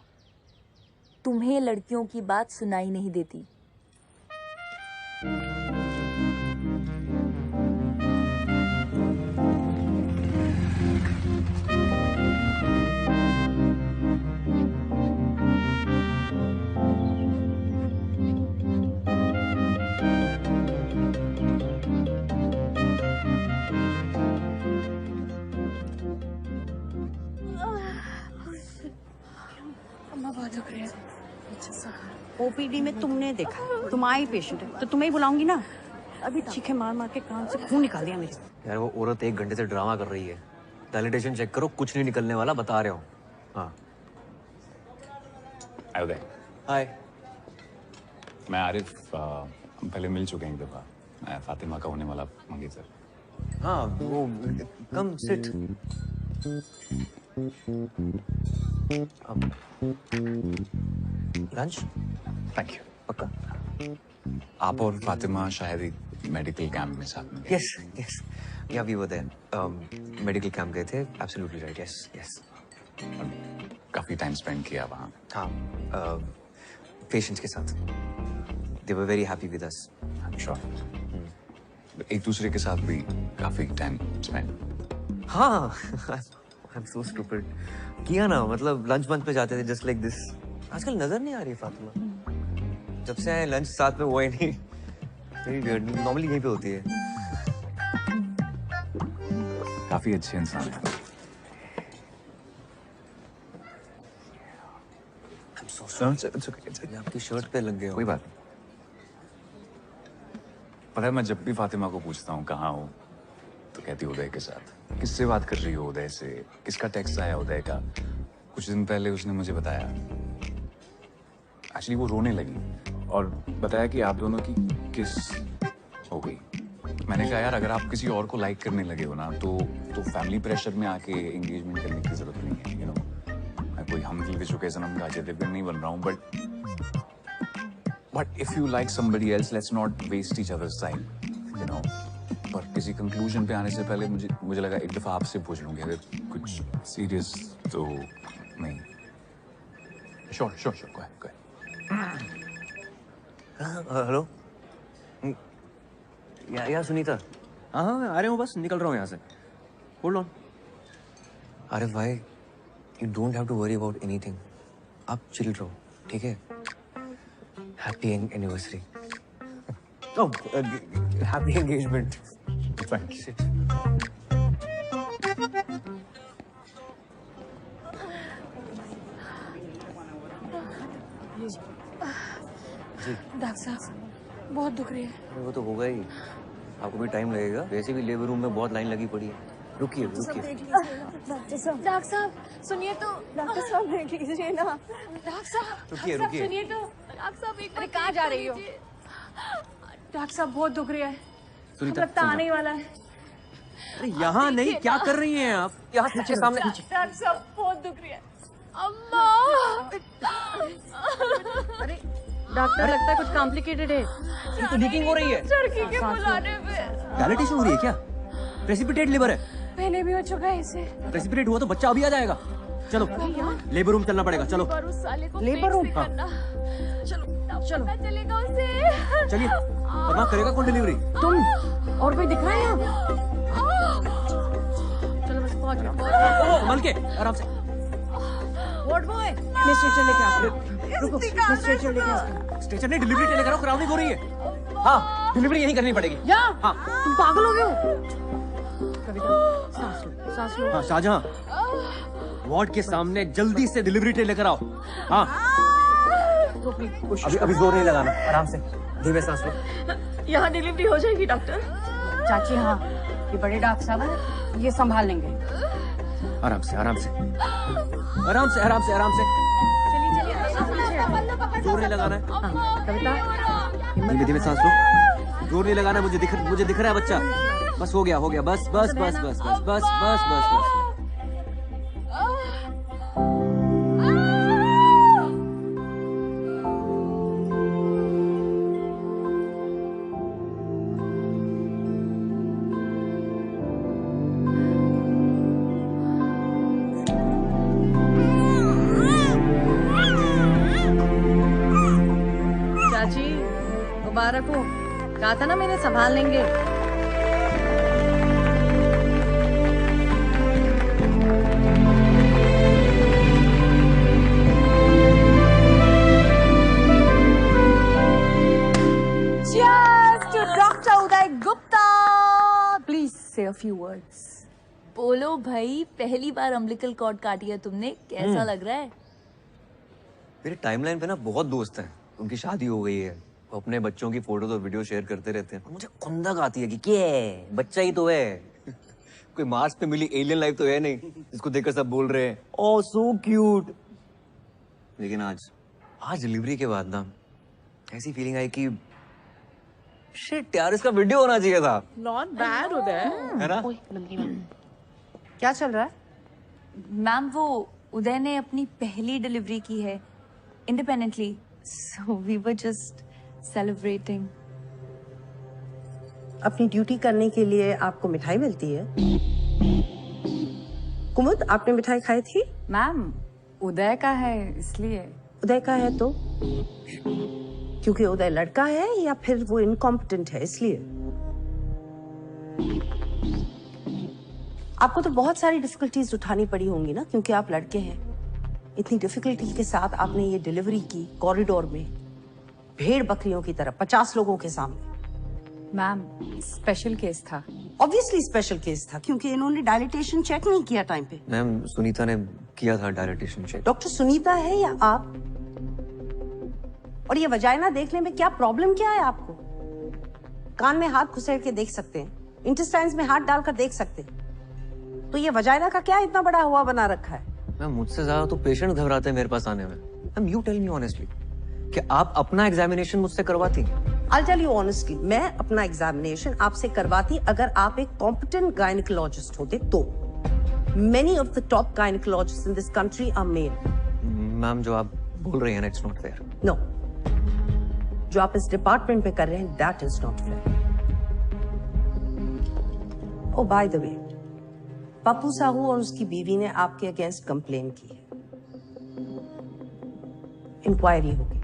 तुम्हें लड़कियों की बात सुनाई नहीं देती. ओपीडी में तुमने देखा, तुम आई पेशेंट है तो तुम्हें ही बुलाऊंगी ना. अभी चीखे मार मार के कान से खून निकाल दिया मेरे. यार वो औरत 1 घंटे से ड्रामा कर रही है. वैलिडेशन चेक करो, कुछ नहीं निकलने वाला, बता रहे हो. हाँ. उदय. हाय. मैं आरिफ. हम पहले मिल चुके हैं एक दफा. मैं फातिमा का होने वाला मंगेतर. हाँ वो come sit. Lunch? Thank you. पक्का? आप और फातिमा शायद एक मेडिकल कैंप में साथ में. Yes yes. Yeah we were there. Medical camp गए थे. Absolutely right. Yes yes. काफी टाइम स्पेंड किया वहाँ. हाँ. पेशेंट्स के साथ. They were very happy with us. Sure. एक दूसरे के साथ भी काफी टाइम स्पेंड. हाँ. I am so stupid. किया ना, मतलब लंच बंच पे जाते थे जस्ट लाइक दिस. आजकल नजर नहीं आ रही फातिमा. जब से आए लंच साथ में हुआ ही नहीं. नॉर्मली यहीं पे होती है. काफी अच्छे इंसान है. आपकी शर्ट पे लग गया. कोई बात नहीं. पता है, मैं जब भी फातिमा को पूछता हूँ कहाँ हो तो कहती उदय के साथ. किससे बात कर रही हो उदय से? किसका टेक्स्ट आया उदय का? कुछ दिन पहले उसने मुझे बताया. एक्चुअली वो रोने लगी और बताया कि आप दोनों की किस हो गई. मैंने कहा यार, अगर आप किसी और को लाइक करने लगे हो ना तो फैमिली प्रेशर में आके एंगेजमेंट करने की जरूरत नहीं है. यू नो, मैं कोई हम दिल विश्व के सनम का अजय देवगन नहीं बन रहा हूँ. But if you like somebody else, let's not waste each other's time. You know, पर किसी कंक्लूजन पे आने से पहले मुझे लगा एक दफा आपसे पूछ लूंगी. अगर कुछ सीरियस तो नहीं. Sure sure sure. Go ahead. Hello. या सुनीता. हाँ हाँ आ रहे हूँ, बस निकल रहा हूँ यहाँ से. Hold on. अरे भाई, you don't have to worry about anything. आप चिल रहो, ठीक है? Happy anniversary. Happy engagement. Thank you. Doctor साहब, बहुत दुख रही है. वो तो होगा ही. आपको भी टाइम लगेगा. वैसे भी लेबर रूम में बहुत लाइन लगी पड़ी है. रुकिए रुकिए. डॉक्टर साहब सुनिए तो. डॉक्टर साहब देख लीजिए ना. डॉक्टर साहब रुकिए रुकिए. सुनिए तो. डॉक्टर साहब एक बार कहाँ जा रही हो? डॉक्टर साहब बहुत दुख रही है. सुनीता, लगता आने ही वाला है. अरे यहाँ नहीं, क्या कर रही हैं आप? यहाँ के सामने। डॉक्टर साहब बहुत दुख रही है। अम्मा। अरे डॉक्टर, लगता है कुछ कॉम्प्लिकेटेड है। ये तो लीकिंग हो रही है। चरखी के बुलाने पे। डायलिटेशन हो रही है क्या? प्रेसिपिटेट लिवर है। पहले भी हो चुका है इसे। प्रेसिपिटेट हुआ तो बच्चा अभी आ जाएगा। चलो लेबर रूम चलना पड़ेगा। चलो लेबर रूम। हाँ। चलो चलो चलेगा उसे। चलिए, पता करेगा कौन डिलीवरी? तुम और कोई दिख रहा है यहाँ? चलो बस पहुंच गया। संभल के, आराम से। वार्ड बॉय, मैं स्ट्रेचर लेके आता हूँ। रुको, मैं स्ट्रेचर लेके आता हूँ। स्ट्रेचर नहीं, डिलीवरी लेकर आओ, क्राउडिंग हो रही है। हाँ, डिलीवरी यहीं करनी पड़ेगी। यहाँ? हाँ। तुम पागल हो गए हो? कविता, सांस लो, सांस लो। हाँ, शाहजहां, वार्ड के सामने जल्दी से डिलीवरी ट्रे लेकर आओ। हाँ। अभी जोर नहीं लगाना, आराम से, धीमे सांस लो। यहाँ डिलीवरी हो जाएगी डॉक्टर? चाची हाँ, ये बड़े डॉक्टर साहब हैं, ये संभाल लेंगे। आराम से, आराम से, आराम से, आराम से, आराम से। जोर नहीं लगाना है। हाँ, कविता, धीमे धीमे सांस लो। जोर नहीं लगाना है, मुझे दिख रहा है बच्चा। बस हो गया, हो गया, बस बस बस बस बस बस बस बस बस। चाची मुबारक हो, कहा था ना मैंने संभाल लेंगे। Cheers to Dr. Uday Gupta. Please say a few words. बोलो भाई, पहली बार अम्बिलिकल कॉर्ड काटी है तुमने, कैसा लग रहा है? मेरे टाइमलाइन पे ना बहुत दोस्त हैं, उनकी शादी हो गई है, वो अपने बच्चों की फोटोज और वीडियो शेयर करते रहते हैं। मुझे खुंदक आती है कि क्या बच्चा ही तो है। कोई मार्स पे मिली एलियन लाइफ तो है नहीं जिसको देखकर सब बोल रहे हैं ओह सो क्यूट। लेकिन आज डिलीवरी के बाद ना ऐसी फीलिंग आई कि शिट यार, इसका वीडियो होना चाहिए था। नॉट बैड उदय, है ना? क्या चल रहा है? मैम, वो उदय ने अपनी पहली डिलीवरी की है independently, so we were just celebrating. अपनी ड्यूटी करने के लिए आपको मिठाई मिलती है। कुमुद, आपने मिठाई खाई थी? मैम, उदय का है इसलिए। उदय का है तो? क्योंकि उदय लड़का है या फिर वो इनकॉम्पिटेंट है इसलिए? आपको तो बहुत सारी डिफिकल्टीज उठानी पड़ी होंगी ना, क्योंकि आप लड़के हैं। इतनी डिफिकल्टी के साथ आपने ये डिलीवरी की कॉरिडोर में, भेड़ बकरियों की तरह 50 लोगों के सामने। मैम, स्पेशल केस था। ऑब्वियसली स्पेशल केस था, क्योंकि इन्होंने डायलिटेशन चेक नहीं किया टाइम पे। मैम, सुनीता ने किया था डायलिटेशन चेक। डॉक्टर सुनीता है या आप? और ये वजाइना देखने में क्या प्रॉब्लम क्या है आपको? कान में हाथ घुसेड़ के देख सकते हैं, इंटेस्टाइन्स में हाथ डालकर देख सकते हैं, तो ये वजाइना का क्या इतना बड़ा हुआ बना रखा है? मैम, मुझसे ज्यादा तो पेशेंट घबराते हैं मेरे पास आने में। Ma'am, you tell me honestly कि आप अपना एग्जामिनेशन मुझसे करवाती? I'll tell you honestly, मैं अपना एग्जामिनेशन आपसे करवाती अगर आप एक कॉम्पिटेंट गायनिकोलॉजिस्ट होते तो। Many of the top gynecologists in this country are male. Ma'am, जो आप बोल रही हैं ना, it's not fair. No. जो आप इस डिपार्टमेंट पे कर रहे हैं, that is not fair. Oh, by the way, Pappu Sahu और उसकी बीवी ने आपके अगेंस्ट कंप्लेन की है। इंक्वायरी होगी।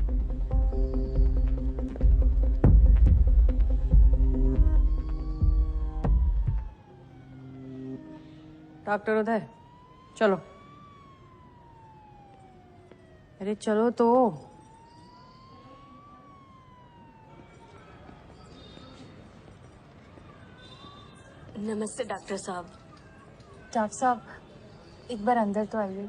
डॉक्टर उदय, चलो। अरे चलो तो। नमस्ते डॉक्टर साहब। डॉक्टर साहब, एक बार अंदर तो आइए।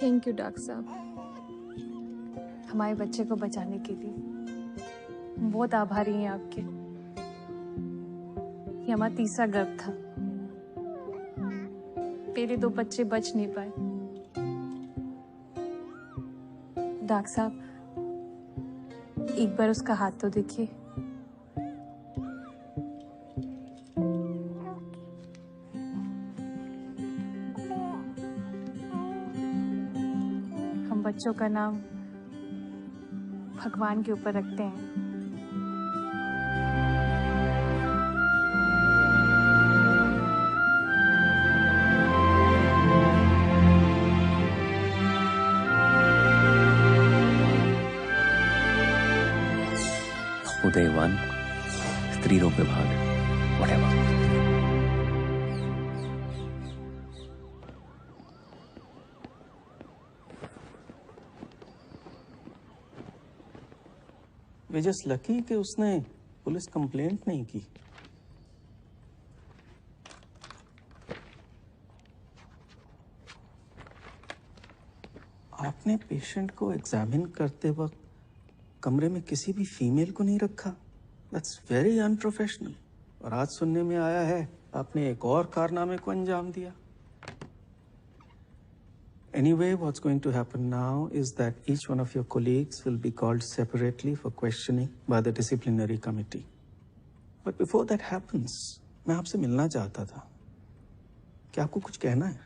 थैंक यू डॉक्टर साहब, हमारे बच्चे को बचाने के लिए। बहुत आभारी हैं आपके। ये हमारा तीसरा गर्भ था। पहले 2 बच्चे बच नहीं पाए। डॉक्टर साहब, एक बार उसका हाथ तो देखिए। हम बच्चों का नाम भगवान के ऊपर रखते हैं। उदय 1, स्त्री रोग विभाग, whatever. वे जस्ट लकी कि उसने पुलिस कंप्लेंट नहीं की। आपने पेशेंट को एग्जामिन करते वक्त कमरे में किसी भी फीमेल को नहीं रखा। That's very unprofessional. और आज सुनने में आया है आपने एक और कारनामे को अंजाम दिया। Anyway, what's going to happen now is that each one of your colleagues will be called separately for questioning by the disciplinary committee. But before that happens, मैं आपसे मिलना चाहता था। क्या आपको कुछ कहना है?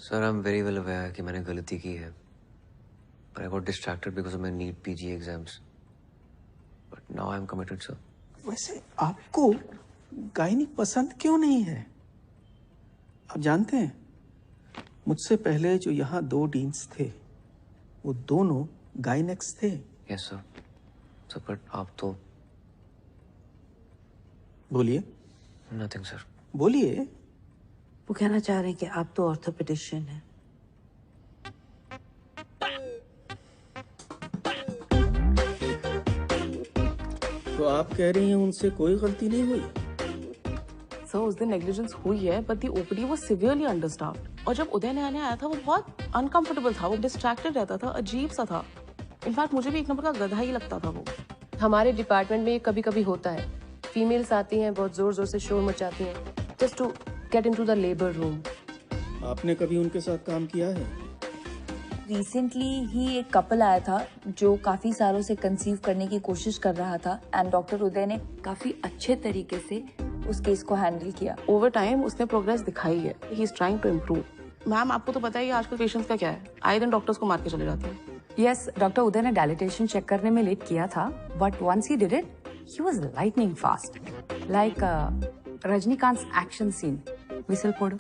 Sir, I'm very well aware कि मैंने गलती की है। But I got distracted because of my NEET PG exams. But now I'm committed, sir. वैसे आपको गायनिक पसंद क्यों नहीं है? आप जानते हैं, मुझसे पहले जो यहाँ 2 डीन्स थे, वो दोनों गायनेक्स थे। Yes, sir. Sir, but आप तो बोलिए। Nothing, sir. बोलिए। वो कहना चाह रहे हैं कि आप तो ऑर्थोपेडिशियन हैं। तो आप कह रही हैं उनसे कोई गलती नहीं हुई? सर उस दिन नेग्लिजेंस हुई है, but the OPD was severely understaffed. और जब उदय नया नया आया था वो बहुत अनकंफर्टेबल था, वो डिस्ट्रैक्टेड रहता था, अजीब सा था। इनफैक्ट मुझे भी एक नंबर का गधा ही लगता था वो। हमारे डिपार्टमेंट में ये कभी कभी होता है। फीमेल्स आती हैं, बहुत जोर जोर से शोर मचाती हैं, just to get into the labour room. आपने कभी उनके साथ काम किया है? रिसेंटली ही एक कपल आया था जो काफी सालों से कंसीव करने की कोशिश कर रहा था एंड डॉक्टर उदय ने काफी अच्छे तरीके से उस केस को हैंडल किया। ओवर टाइम उसने प्रोग्रेस दिखाई है। He is trying to improve. Ma'am आपको तो पता ही है आजकल पेशेंट्स का क्या है, आए दिन डॉक्टर्स को मार के चले जाते हैं। यस, डॉक्टर उदय ने डायलिटेशन चेक करने में लेट किया था, but once he did it he was lightning fast, like Rajinikanth action scene. Whistle फोड़ो।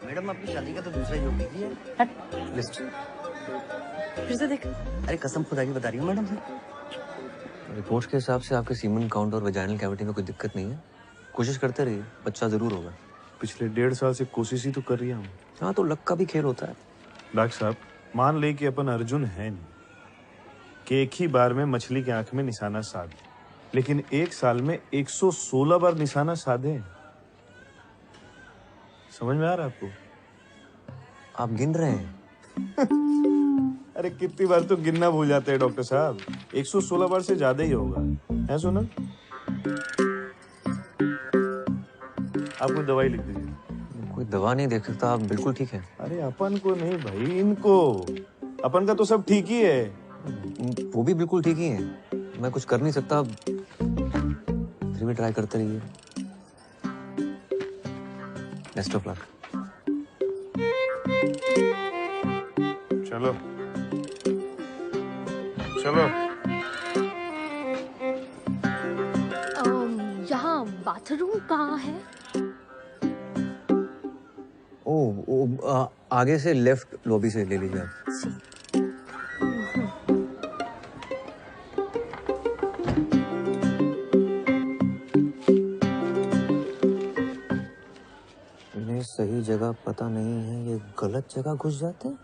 मैडम आपकी शादी का तो दूसरा ही जोक कीजिए। लिस्ट फिर से देख। अरे कसम खुदा की बता रही हूँ मैडम से। रिपोर्ट्स के हिसाब से आपके सीमन काउंट और वेजाइनल कैविटी में कोई दिक्कत नहीं है। कोशिश करते रहिए, बच्चा जरूर होगा। पिछले 1.5 साल से कोशिश ही तो कर रही हूँ। हाँ, तो लक का भी खेल होता है। डॉक्टर साहब, मान ले कि अपन अर्जुन है नहीं कि एक ही बार में मछली की आंख में निशाना साध, लेकिन 1 साल में 116 बार निशाना साधे। समझ में आ रहा है आपको? आप गिन रहे हैं? अरे कितनी बार तो गिनना भूल जाते हैं डॉक्टर साहब। 116 बार से ज्यादा ही होगा। है सुना? आप कोई दवाई लिख दीजिए। कोई दवा नहीं देख सकता, आप बिल्कुल ठीक है। अरे अपन को नहीं भाई, इनको। अपन का तो सब ठीक ही है। वो भी बिल्कुल ठीक ही है। मैं कुछ कर नहीं सकता, फिर भी ट्राई करते रहिए। Best of luck. चलो चलो। यहाँ बाथरूम कहाँ है? आगे से लेफ्ट लॉबी से ले लीजिए आप। इन्हें सही जगह पता नहीं है, ये गलत जगह घुस जाते हैं।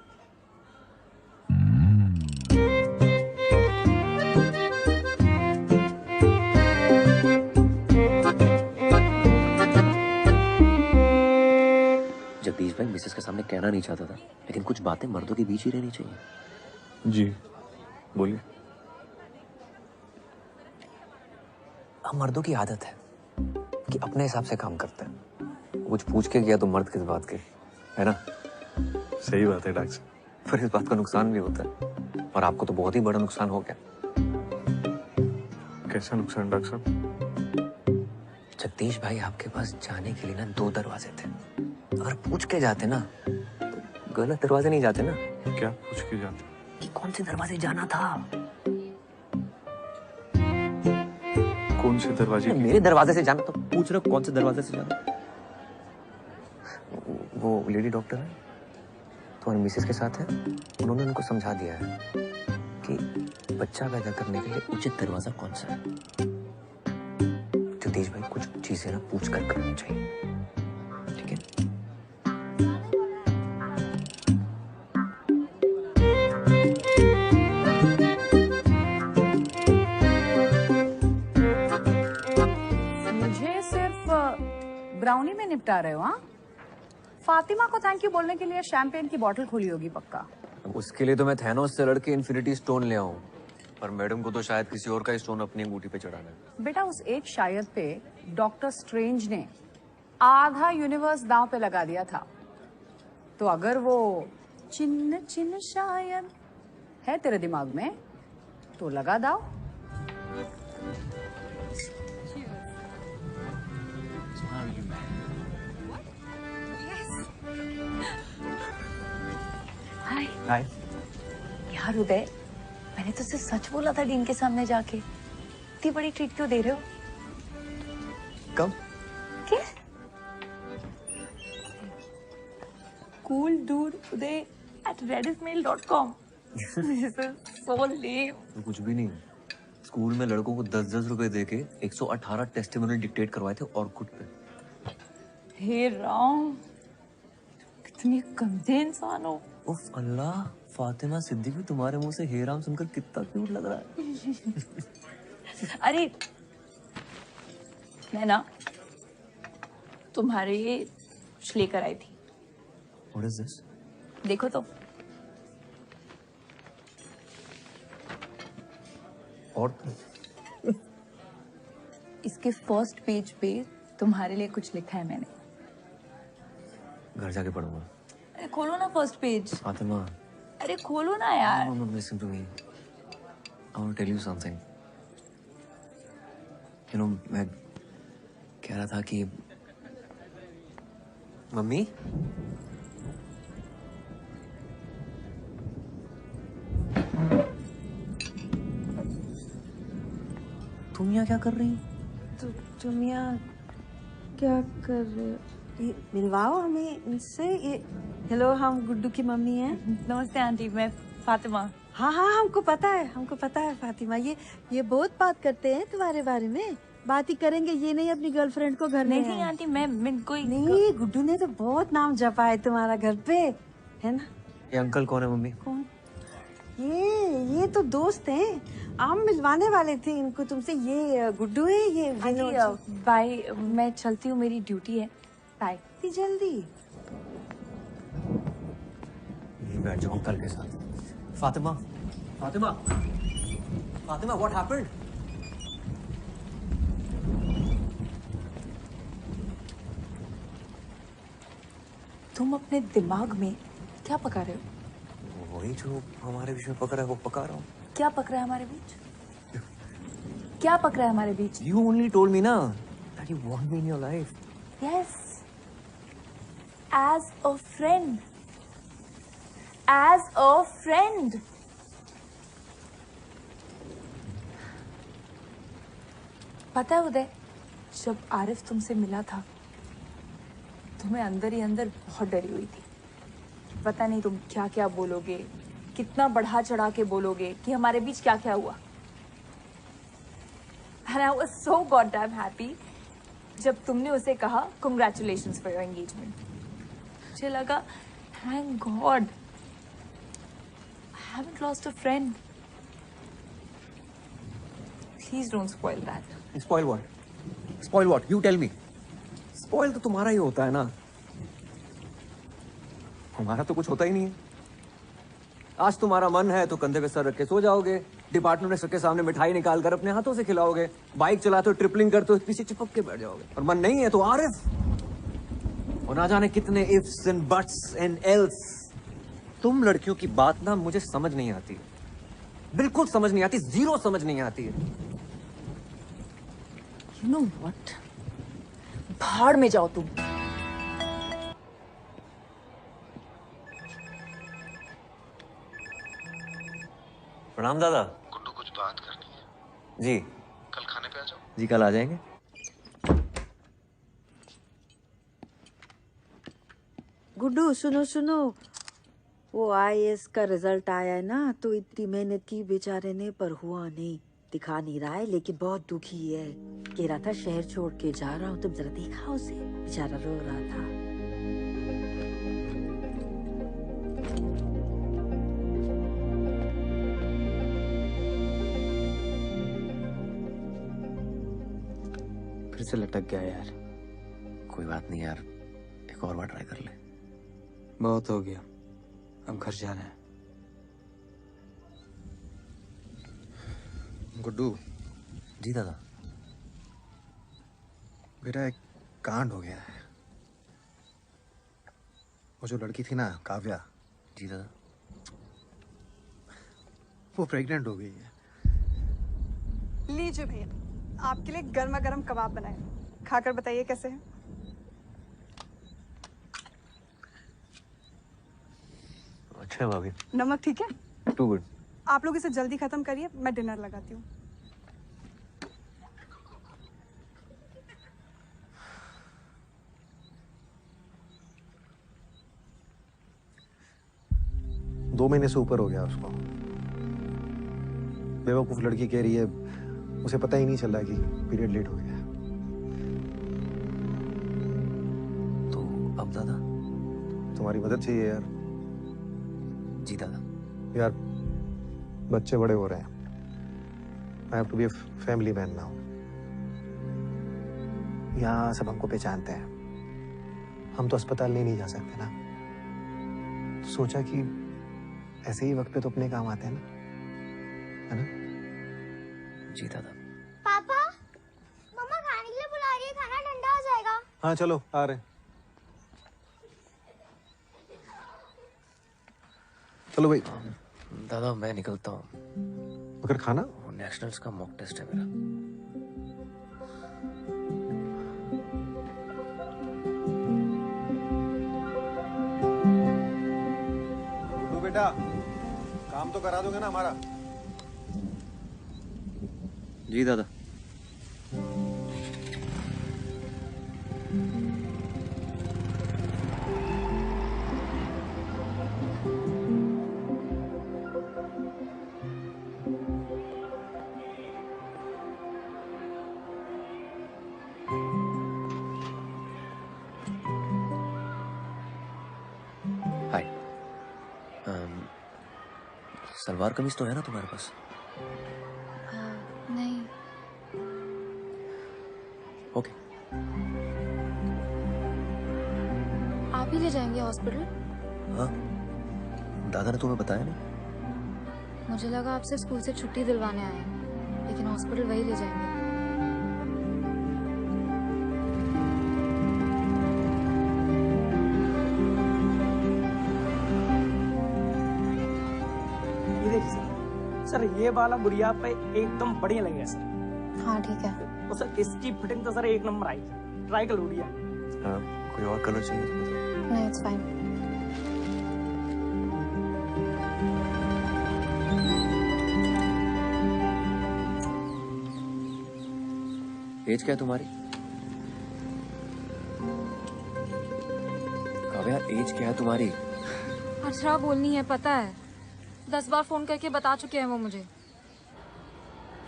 जगदीश भाई मिसेस के सामने कहना नहीं चाहता था, लेकिन कुछ बातें मर्दों के बीच ही रहनी चाहिए। जी बोलिए। हम मर्दों की आदत है कि अपने हिसाब से काम करते हैं। कुछ पूछ के किया तो मर्द किस बात के, है ना? सही बात है डॉक्टर साहब। पर इस बात का नुकसान भी होता है, और आपको तो बहुत ही बड़ा नुकसान हो गया। कैसा नुकसान डॉक्टर साहब? जगदीश भाई आपके पास जाने के लिए ना 2 दरवाजे थे। अगर पूछ के जाते ना तो गलत दरवाजे नहीं जाते ना। क्या पूछ के जाते? कि कौन से दरवाजे जाना था? कौन से दरवाजे? मेरे दरवाजे से जाना, तो पूछ रहे हो कौन से दरवाजे से जाना? वो लेडी डॉक्टर है, तुम्हारी मिसेस के साथ है। उन्होंने उनको समझा दिया है कि बच्चा पैदा करने के लिए उचित दरवाजा कौन सा है। जगदीश भाई कुछ चीजें ना पूछ कर करनी चाहिए, ठीक है? मुझे सिर्फ ब्राउनी में निपटा रहे हो? हाँ, फातिमा को थैंक यू बोलने के लिए शैंपेन की बोतल खोली होगी पक्का। उसके लिए तो मैं थैनोस से लड़के इन्फिनिटी स्टोन ले आऊं, पर मैडम को तो शायद किसी और का स्टोन अपनी अंगूठी पे चढ़ाना है। बेटा उस एक शायद पे डॉक्टर स्ट्रेंज ने आधा यूनिवर्स दांव पे लगा दिया था, तो अगर वो चिन्ह चिन्ह शायद है तेरे दिमाग में तो लगा दाव। हाय हाय। यार उदय, मैंने तो सिर्फ सच बोला था डीन के सामने जाके। इतनी बड़ी ट्रीट क्यों दे रहे हो? कब? क्या? Cool dude Uday at redditmail.com. This is so lame. कुछ भी नहीं, स्कूल में लड़कों को 10-10 रुपए देके 118 टेस्टिमोनियल डिक्टेट करवाए थे ऑर्कुट पे। हे राम, कितनी गंदे इंसान हो। उफ अल्लाह, फातिमा सिद्दीकी तुम्हारे मुंह से हे राम सुनकर कितना क्यूट लग रहा है। अरे मैं ना तुम्हारे लिए कुछ लेकर आई थी। What is this? देखो तो। और इसके फर्स्ट पेज पे तुम्हारे लिए कुछ लिखा है मैंने। घर जाके पढ़ूंगा। अरे खोलो ना फर्स्ट पेज। फातिमा, अरे खोलो ना यार। no, listen to me. I want to tell you something. You know, मैं कह रहा था कि मम्मी, तुम यहाँ क्या कर रही हो? तुम यहाँ क्या कर रहे हो? ये मिलवाओ हमें इनसे। ये हेलो, हम गुड्डू की मम्मी हैं। नमस्ते आंटी, मैं फातिमा। हाँ हाँ, हमको पता है फातिमा। ये बहुत बात करते हैं तुम्हारे बारे में। बात ही करेंगे, ये नहीं अपनी गर्लफ्रेंड को घर में। नहीं आंटी, मैं कोई नहीं, गुड्डू ने तो बहुत नाम जपा है तुम्हारा घर पे, है ना? ये अंकल कौन है मम्मी? कौन? ये तो दोस्त हैं। हम मिलवाने वाले थे इनको तुमसे। ये गुड्डू है, ये विनोद। बाय, मैं चलती हूँ, मेरी ड्यूटी है। बाय। इतनी जल्दी? ये बैठ जाओ अंकल के साथ। Fatima, what happened? तुम अपने दिमाग में क्या पका रहे हो? वही जो हमारे बीच में पक रहा है वो पका रहा हूँ। क्या पक रहा है हमारे बीच? क्या पक रहा है हमारे बीच? You only told me ना that you want me in your life. Yes. As a friend. As a friend. पता है उदय, जब आरिफ तुमसे मिला था तो मैं अंदर ही अंदर बहुत डरी हुई थी। पता नहीं तुम क्या क्या बोलोगे, कितना बढ़ा चढ़ा के बोलोगे कि हमारे बीच क्या क्या हुआ। And I was so goddamn happy जब तुमने उसे कहा congratulations for your engagement. मुझे लगा thank God I haven't lost a friend. Please don't spoil that. Spoil what? Spoil what? You tell me. Spoil तो तुम्हारा ही होता है ना, हमारा तो कुछ होता ही नहीं है। आज तुम्हारा मन है तो कंधे पे सर रख के सो जाओगे, डिपार्टमेंट के सामने मिठाई निकाल कर अपने हाथों से खिलाओगे, बाइक चलाते हो, ट्रिपलिंग करते हो, पीछे चिपक के बैठ जाओगे। और मन नहीं है तो आरिफ। और ना जाने कितने ifs and buts and else. तुम लड़कियों की बात ना मुझे समझ नहीं आती, बिल्कुल समझ नहीं आती, जीरो समझ नहीं आती है। You know what? भाड़ में जाओ तुम। प्रणाम दादा। गुड्डू, कुछ बात करनी है। जी कल खाने पे आ जाओ। जी कल आ जाएंगे। गुड्डू सुनो सुनो, वो IAS का रिजल्ट आया है ना, तो इतनी मेहनत की बेचारे ने पर हुआ नहीं। दिखा नहीं रहा है लेकिन बहुत दुखी है। कह रहा था शहर छोड़ के जा रहा हूँ, तुम जरा देखा उसे, बेचारा रो रहा था। फिर से लटक गया यार। कोई बात नहीं यार, एक और बार ट्राई कर ले। बहुत हो गया, अब घर जाना है। गुड्डू। जी दादा। बेटा एक कांड हो गया है। वो जो लड़की थी ना, काव्या। जी दादा। वो प्रेग्नेंट हो गई है। लीजिए भैया, आपके लिए गर्मा गर्म कबाब बनाए, खाकर बताइए कैसे है। अच्छा भाभी। नमक ठीक है? Too good. आप लोग इसे जल्दी खत्म करिए, मैं डिनर लगाती हूँ। दो महीने से ऊपर हो गया उसको। बेवकूफ लड़की कह रही है उसे पता ही नहीं चल रहा कि पीरियड लेट हो गया। तो अब दादा? तुम्हारी मदद चाहिए यार। जी दादा। यार बच्चे बड़े हो रहे हैं। I have to be a family man now. यहाँ सब हमको पहचानते हैं। हम तो अस्पताल नहीं जा सकते ना। तो सोचा कि ऐसे ही वक्त पे तो अपने काम आते हैं ना, है ना? जी दादा। पापा, मम्मा खाने के लिए बुला रही है, खाना ठंडा हो जाएगा। हाँ चलो आ रहे हैं। चलो भाई। दादा मैं निकलता हूँ। मगर खाना? नेशनल्स का मॉक टेस्ट है मेरा। गुड्डू बेटा, काम तो करा दोगे ना हमारा? जी दादा। हाय। सलवार कमीज तो है ना तुम्हारे पास? नहीं। ओके। आप ही ले जाएंगे हॉस्पिटल? हाँ, दादा ने तुम्हें बताया नहीं? मुझे लगा आपसे स्कूल से छुट्टी दिलवाने आए हैं, लेकिन हॉस्पिटल वही ले जाएंगे। ये देखिए सर, ये वाला गुड़िया पे एकदम बढ़िया लगेगा सर। हाँ ठीक है। और सर इसकी फिटिंग तो सर एक नंबर आई। ट्राई कर गुड़िया। कोई और कलर चाहिए तो बताओ। नहीं, इट्स फाइन। एज क्या है तुम्हारी? काव्या एज क्या है तुम्हारी? अक्षरा बोलनी है, पता है। 10 बार फोन करके बता चुके हैं वो मुझे।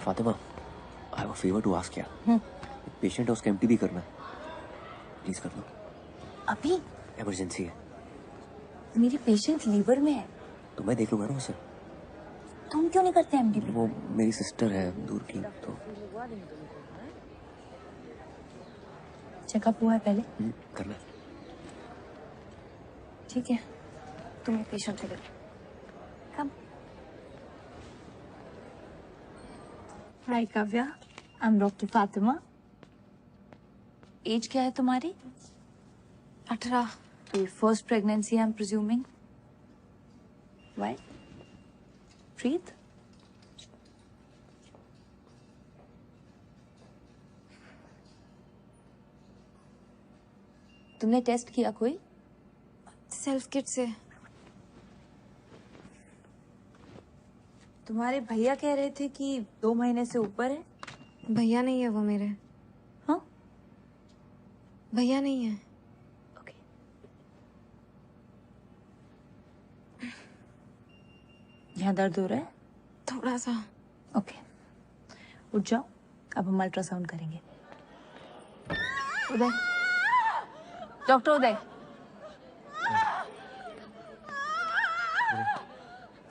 Fatima, I have a favour to ask यार। पेशेंट है, उसका एमटीबी करना है, प्लीज कर लो। अभी? इमरजेंसी है। मेरी पेशेंट लीवर में है। तो मैं देख लूंगा ना उसे। तुम क्यों नहीं करते एमटीबी? वो मेरी सिस्टर है दूर की, तो चेकअप हुआ है पहले? करना है। ठीक है, तुम्हें पेशेंट से come. Hi Kavya, I am doctor Fatima. Age क्या है तुम्हारी? 18। तो first pregnancy I am presuming. Why? Breathe. तुमने टेस्ट किया कोई? सेल्फ किट से। तुम्हारे भैया कह रहे थे कि 2 महीने से ऊपर है। भैया नहीं है वो मेरे। हाँ? भैया नहीं है। यहाँ दर्द हो रहा है? थोड़ा सा। ओके, उठ जाओ, अब हम अल्ट्रासाउंड करेंगे। उदय, डॉक्टर उदय।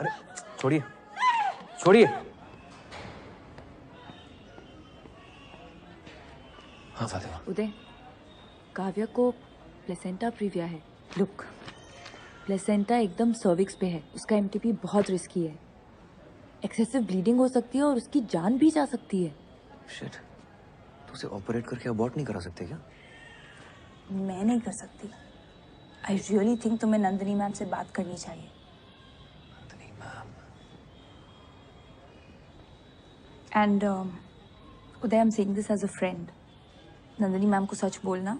अरे छोड़िए छोड़िए। हाँ फातिमा। उदय, काव्या को प्लेसेंटा प्रीविया है। लुक, प्लेसेंटा एकदम सर्विक्स पे है, उसका एमटीपी बहुत रिस्की है। एक्सेसिव ब्लीडिंग हो सकती है और उसकी जान भी जा सकती है। शिट, तो उसे ऑपरेट करके अबॉर्ट नहीं करा सकते क्या? मैं नहीं कर सकती। आई रियली थिंक तुम्हें नंदिनी मैम से बात करनी चाहिए। Nandini ma'am. And Uday, I am saying this as a friend. Nandini ma'am को सच बोलना,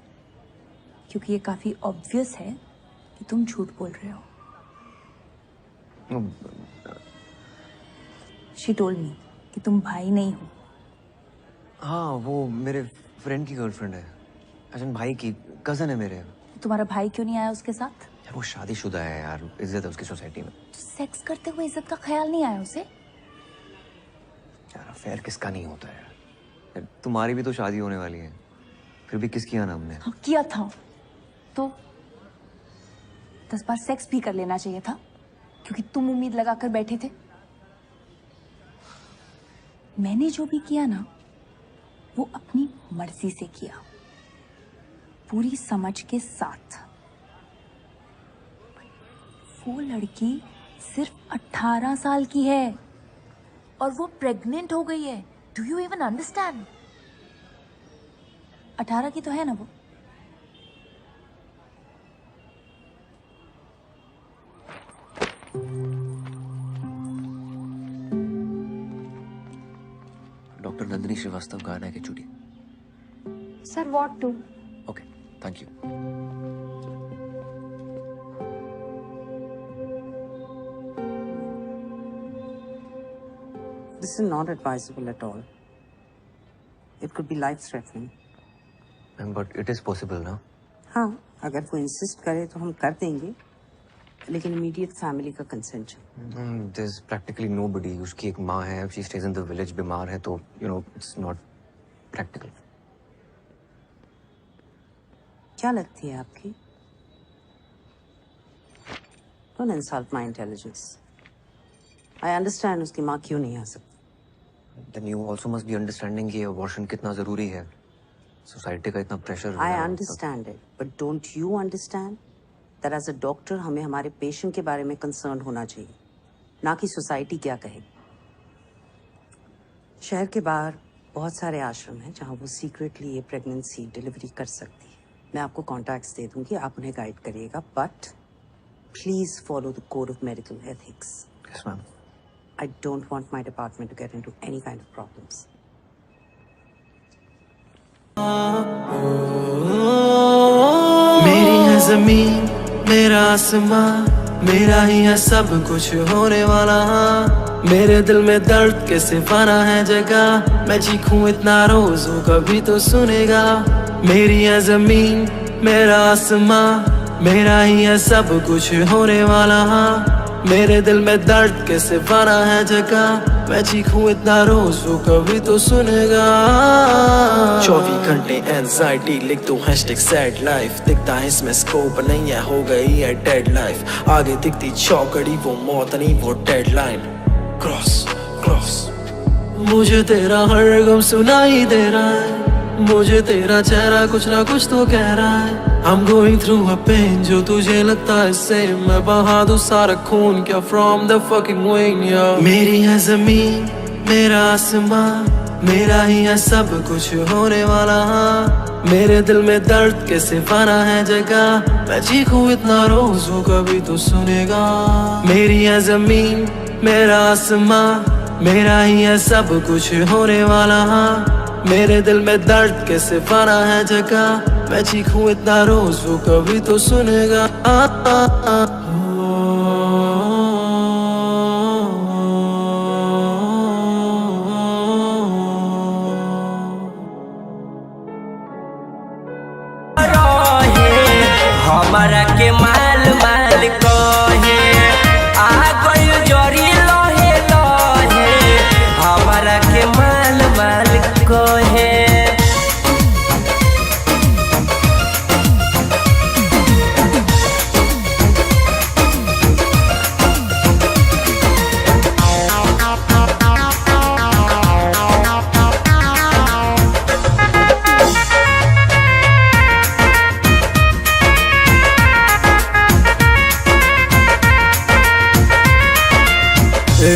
क्योंकि ये काफी ऑब्वियस है कि तुम झूठ बोल रहे हो। शी टोल्ड मी कि तुम भाई नहीं हो। हाँ, वो मेरे फ्रेंड की गर्लफ्रेंड है। अजन भाई की कजन है मेरे। तुम्हारा भाई क्यों नहीं आया उसके साथ? यार वो शादीशुदा है यार, इज्जत है उसकी सोसाइटी में। सेक्स करते हुए इज्जत का ख्याल नहीं आया उसे? यार अफेयर किसका नहीं होता है यार, तुम्हारी भी तो शादी होने वाली है, फिर भी किस किया ना हमने? हाँ, किया था तो 10 बार सेक्स भी कर लेना चाहिए था, क्योंकि तुम उम्मीद लगाकर बैठे थे। मैंने जो भी किया ना, वो अपनी मर्जी से किया, पूरी समझ के साथ। वो लड़की सिर्फ 18 साल की है और वो प्रेग्नेंट हो गई है। Do you even understand? 18 की तो है ना वो। डॉक्टर नंदिनी श्रीवास्तव, गाना के चुटी। Sir what to? Okay, thank you. This is not advisable at all. It could be life-threatening. But it is possible ना? हाँ, अगर वो इंसिस्ट करे तो हम कर देंगे, लेकिन इमीडिएट फैमिली का कंसेंट चाहिए। There's practically nobody. उसकी एक माँ है, she stays in the village, बीमार है, तो it's not practical. क्या लगती है आपकी? Don't insult my intelligence. I understand उसकी माँ क्यों नहीं आ सकती। Then you also must be understanding कि abortion कितना जरूरी है, सोसाइटी का इतना pressure. I understand it, but don't you understand that as a doctor हमें हमारे पेशेंट के बारे में कंसर्न होना चाहिए, ना कि सोसाइटी क्या कहेगी। शहर के बाहर बहुत सारे आश्रम हैं जहाँ वो सीक्रेटली ये प्रेगनेंसी डिलीवरी कर सकती है। मैं आपको कॉन्टैक्ट्स दे दूंगी, आप उन्हें गाइड करिएगा, but please follow the code of medical ethics. Yes, ma'am. I don't want my department to get into any kind of problems. मेरी है जमीन, मेरा आसमां, मेरा ही है सब कुछ होने वाला। मेरे दिल में दर्द के सिफाना है जगह, मैं चीखूं इतना रोज हो कभी तो सुनेगा। मेरी है जमीन, मेरा आसमां, मेरा ही है सब कुछ होने वाला। मेरे दिल में दर्द के सिफाना है जगह, मैं चीखूं इतना रोज वो कभी तो सुनेगा। 24 घंटे एंजाइटी लिख दो #sad life, दिखता है इसमें स्कोप नहीं है, हो गई है डेड लाइफ। आगे दिखती चौकड़ी वो मौत नहीं वो डेडलाइन। क्रॉस क्रॉस मुझे तेरा हर गम सुनाई दे रहा है, मुझे तेरा चेहरा कुछ ना कुछ तो कह रहा है। I'm going through a pain जो तुझे लगता है same, मैं बहा दूं सारा खून क्या from the fucking wing, yeah। मेरी है जमीन, मेरा आसमां, मेरा ही है सब कुछ होने वाला हाँ मेरे दिल में दर्द के सिफाना है जगह मैं चीखूं इतना रोज वो कभी तो सुनेगा मेरी है जमीन मेरा आसमां मेरा ही है सब कुछ होने वाला हाँ मेरे दिल में दर्द के सिफाना है जगह मैं चीखूं इतना रोज वो कभी तो सुनेगा हमारा के माल माल कहे आ गइल जरी लहे लहे हमारा के माल माल कहे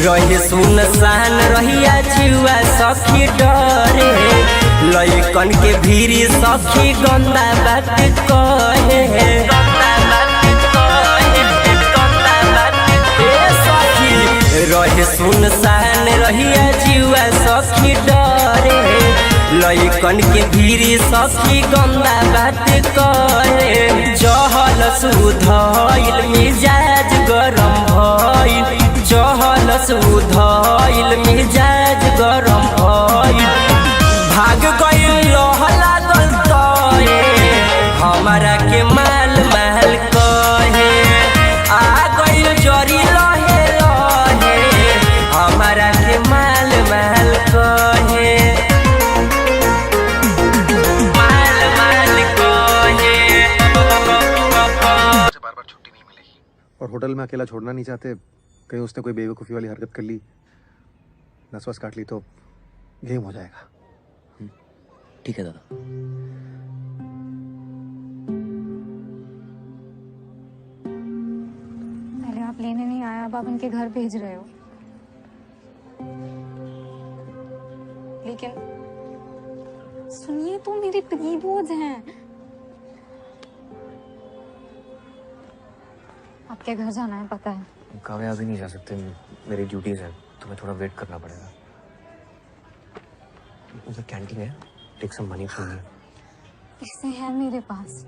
रहे सुनसान रहिया जीवा सखी डरे लइकन के भीरी सखी गंदा बात कहे रहे सुनसान रहिया जीवा सखी डरे लइकन के भीरी सखी गंदा बात कहे जहल सुधइल मिजाज गरम भइल चहल सुधइल मिजाज गरम भइल भाग गइल लह लागल तए हमारा के माल माल कहे आ गइल जरी लहे लहे हमारा के माल माल कहे माल माल कहे और होटल में अकेला छोड़ना नहीं चाहते कहीं उसने कोई बेवकूफ़ी वाली हरकत कर ली नस वस काट ली तो गेम हो जाएगा ठीक है दादा पहले आप लेने नहीं आए अब आप उनके घर भेज रहे हो लेकिन सुनिए तो मेरे प्रीबोर्ड्स हैं आपके घर जाना है पता है काव्या अभी नहीं जा सकते मेरी ड्यूटीज है तुम्हें थोड़ा वेट करना पड़ेगा उधर कैंटीन है take some money from me पैसे हैं मेरे पास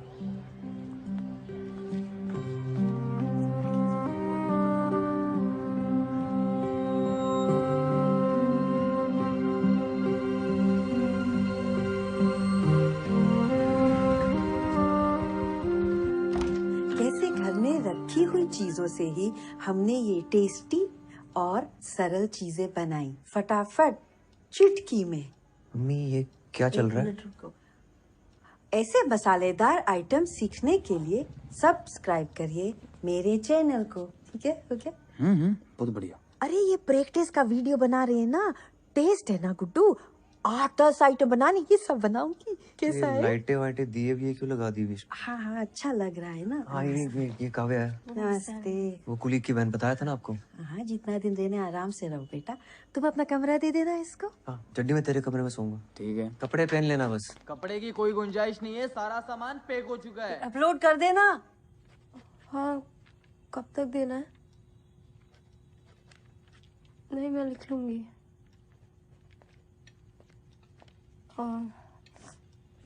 रखी हुई चीजों से ही हमने ये टेस्टी और सरल चीजें बनाई फटाफट चुटकी में। मम्मी ये क्या चल रहा है? ऐसे मसालेदार आइटम सीखने के लिए सब्सक्राइब करिए मेरे चैनल को। ठीक है ओके बहुत बढ़िया। अरे ये प्रैक्टिस का वीडियो बना रहे हैं ना टेस्ट है ना गुड्डू 8-10 आइटम बनाने ये सब बनाऊंगी कैसा है? लाइटें वाइटें दिए भी क्यों लगा दी बीच? हाँ हाँ अच्छा लग रहा है ना। हाँ ये काव्या है। नमस्ते। वो कुली की बहन बताया था ना आपको। हाँ जितना दिन रहने आराम से रहो बेटा तुम अपना कमरा दे देना इसको। हाँ चड्डी में तेरे कमरे में सोऊंगा। ठीक है कपड़े पहन लेना बस। कपड़े की कोई गुंजाइश नहीं है सारा सामान पैक हो चुका है। अपलोड कर देना। हाँ कब तक देना है? नहीं मैं लिख लूंगी।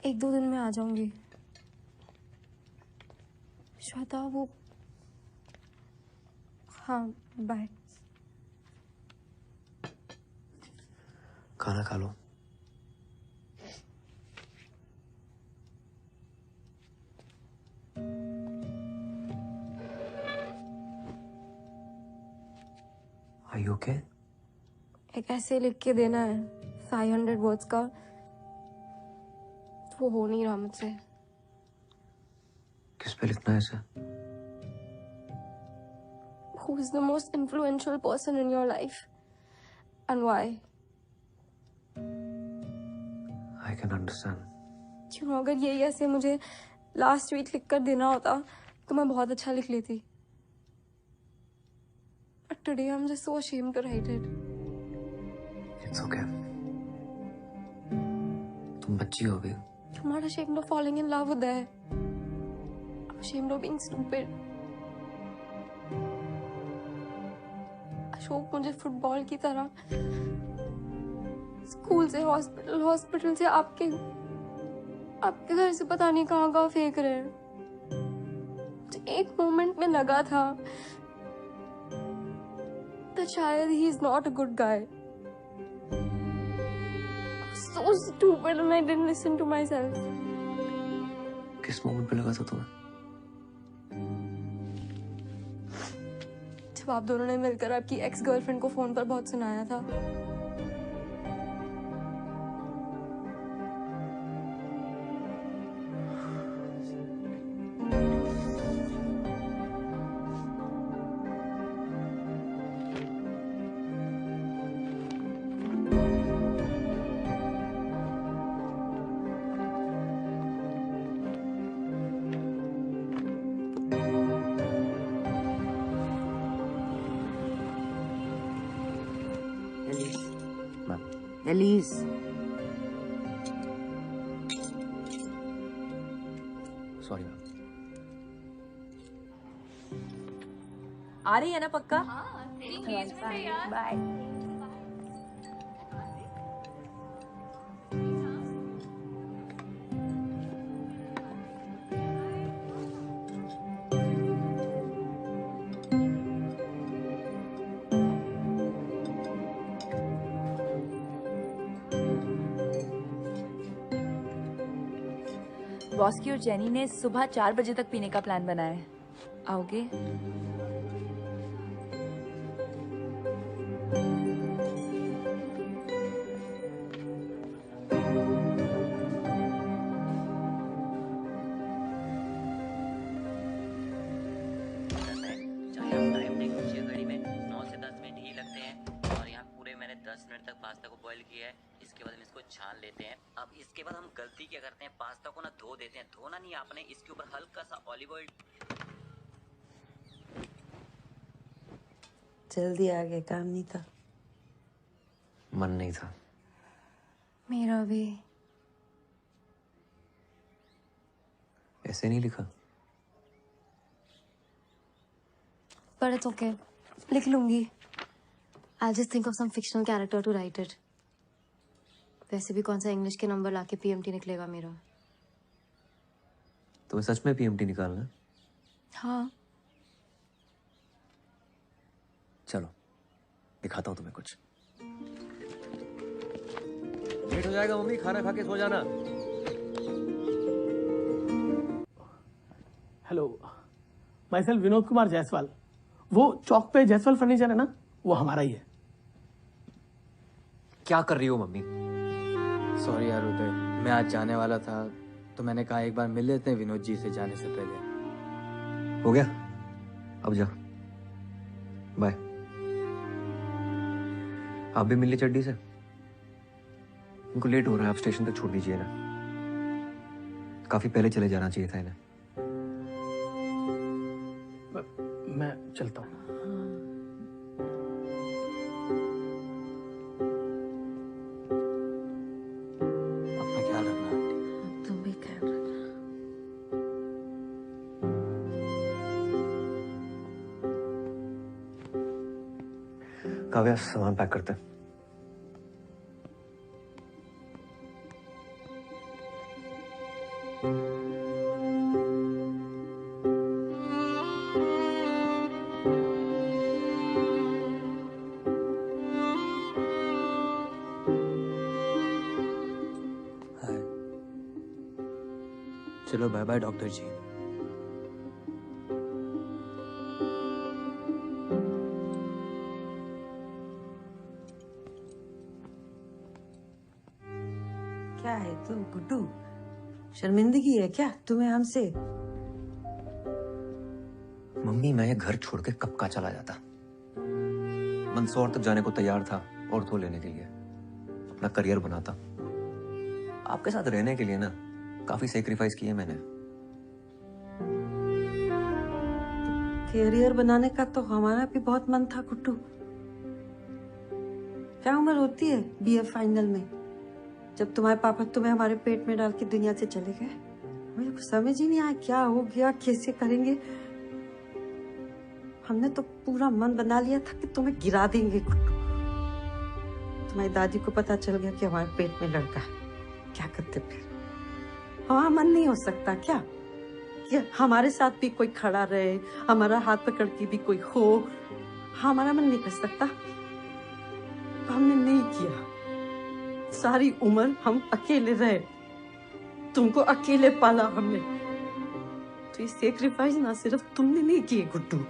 1-2 दिन में आ जाऊंगी। श्वेता वो हाँ बाय। खाना खा लो। Are you okay? एक ऐसे लिख के देना है 500 वर्ड्स का वो हो नहीं रहा मुझसे। किस पे लिखना है इसे? Who is the most influential person in your life and why? I can understand. क्यों अगर यही ऐसे मुझे लास्ट वीक लिख कर देना होता तो मैं बहुत अच्छा लिख लेती। But today I'm just so ashamed to write it. It's okay. तुम बच्ची हो गई। I'm not ashamed of falling in love with her. I'm ashamed of being stupid. Ashok मुझे फुटबॉल की तरह स्कूल से हॉस्पिटल, हॉस्पिटल से आपके घर से पता नहीं कहाँ फेंक रहे हैं। एक मोमेंट में लगा था that शायद he is not a good guy. So stupid and I didn't listen to myself. किस मोमेंट पे लगा था तुम्हें? जब आप दोनों ने मिलकर आपकी एक्स गर्लफ्रेंड को फोन पर बहुत सुनाया था। Alice, sorry ma'am. आ रही है ना पक्का? बाय। रॉस्की और जेनी ने सुबह 4 बजे तक पीने का प्लान बनाया है। आओगे? छान लेते हैं। अब इसके बाद हम गलती क्या करते हैं, पास्ता को ना धो देते हैं। धोना नहीं आपने, इसके ऊपर हल्का सा ऑलिव ऑयल। जल्दी आ गए, काम नहीं था। मन नहीं था। मेरा भी। ऐसे नहीं लिखा। But it's okay. लिख लूंगी। I'll just think of some fictional character to write it. वैसे भी कौन सा इंग्लिश के नंबर लाके पीएमटी निकलेगा मेरा। तुम्हें सच में पीएमटी निकालना है? हाँ। चलो दिखाता हूँ तुम्हें कुछ। लेट हो जाएगा मम्मी, खाना खा के सो जाना। Hello, my self Vinod Kumar Jaiswal. वो चौक पे जायसवाल फर्नीचर है ना, वो हमारा ही है। क्या कर रही हो मम्मी? सॉरी यार उदय, मैं आज जाने वाला था तो मैंने कहा एक बार मिल लेते हैं विनोद जी से जाने से पहले। हो गया, अब जा। बाय। आप भी मिल ली चड्डी से? इनको लेट हो रहा है, आप स्टेशन तक छोड़ दीजिए ना। काफी पहले चले जाना चाहिए था इन्हें। मैं चलता हूँ। काव्या, सामान पैक करते हैं। चलो बाय बाय डॉक्टर जी। क्या है तू गुड्डू, शर्मिंदगी है क्या तुम्हें हमसे? मम्मी, मैं ये घर छोड़ के कब का चला जाता। मंदसौर तक जाने को तैयार था ऑर्थो लेने के लिए, अपना करियर बनाता। आपके साथ रहने के लिए ना काफी सेक्रीफाइस किए मैंने। करियर बनाने का तो हमारा भी बहुत मन था गुड्डू। क्या उम्र होती है बीए फाइनल में? जब तुम्हारे पापा तुम्हें हमारे पेट में डाल के दुनिया से चले गए, मुझे कुछ समझ ही नहीं आया क्या हो गया, कैसे करेंगे। हमने तो पूरा मन बना लिया था कि तुम्हें गिरा देंगे गुड्डू। तुम्हारी दादी को पता चल गया कि हमारे पेट में लड़का है, क्या करते फिर? हमारा मन नहीं हो सकता क्या कि हमारे साथ भी कोई खड़ा रहे, हमारा हाथ पकड़ के भी कोई हो? हमारा मन नहीं कर सकता। हमने नहीं किया। सारी उम्र हम अकेले रहे, तुमको अकेले पाला हमने। तो ये सेक्रीफाइस ना सिर्फ तुमने नहीं किए गुड्डू,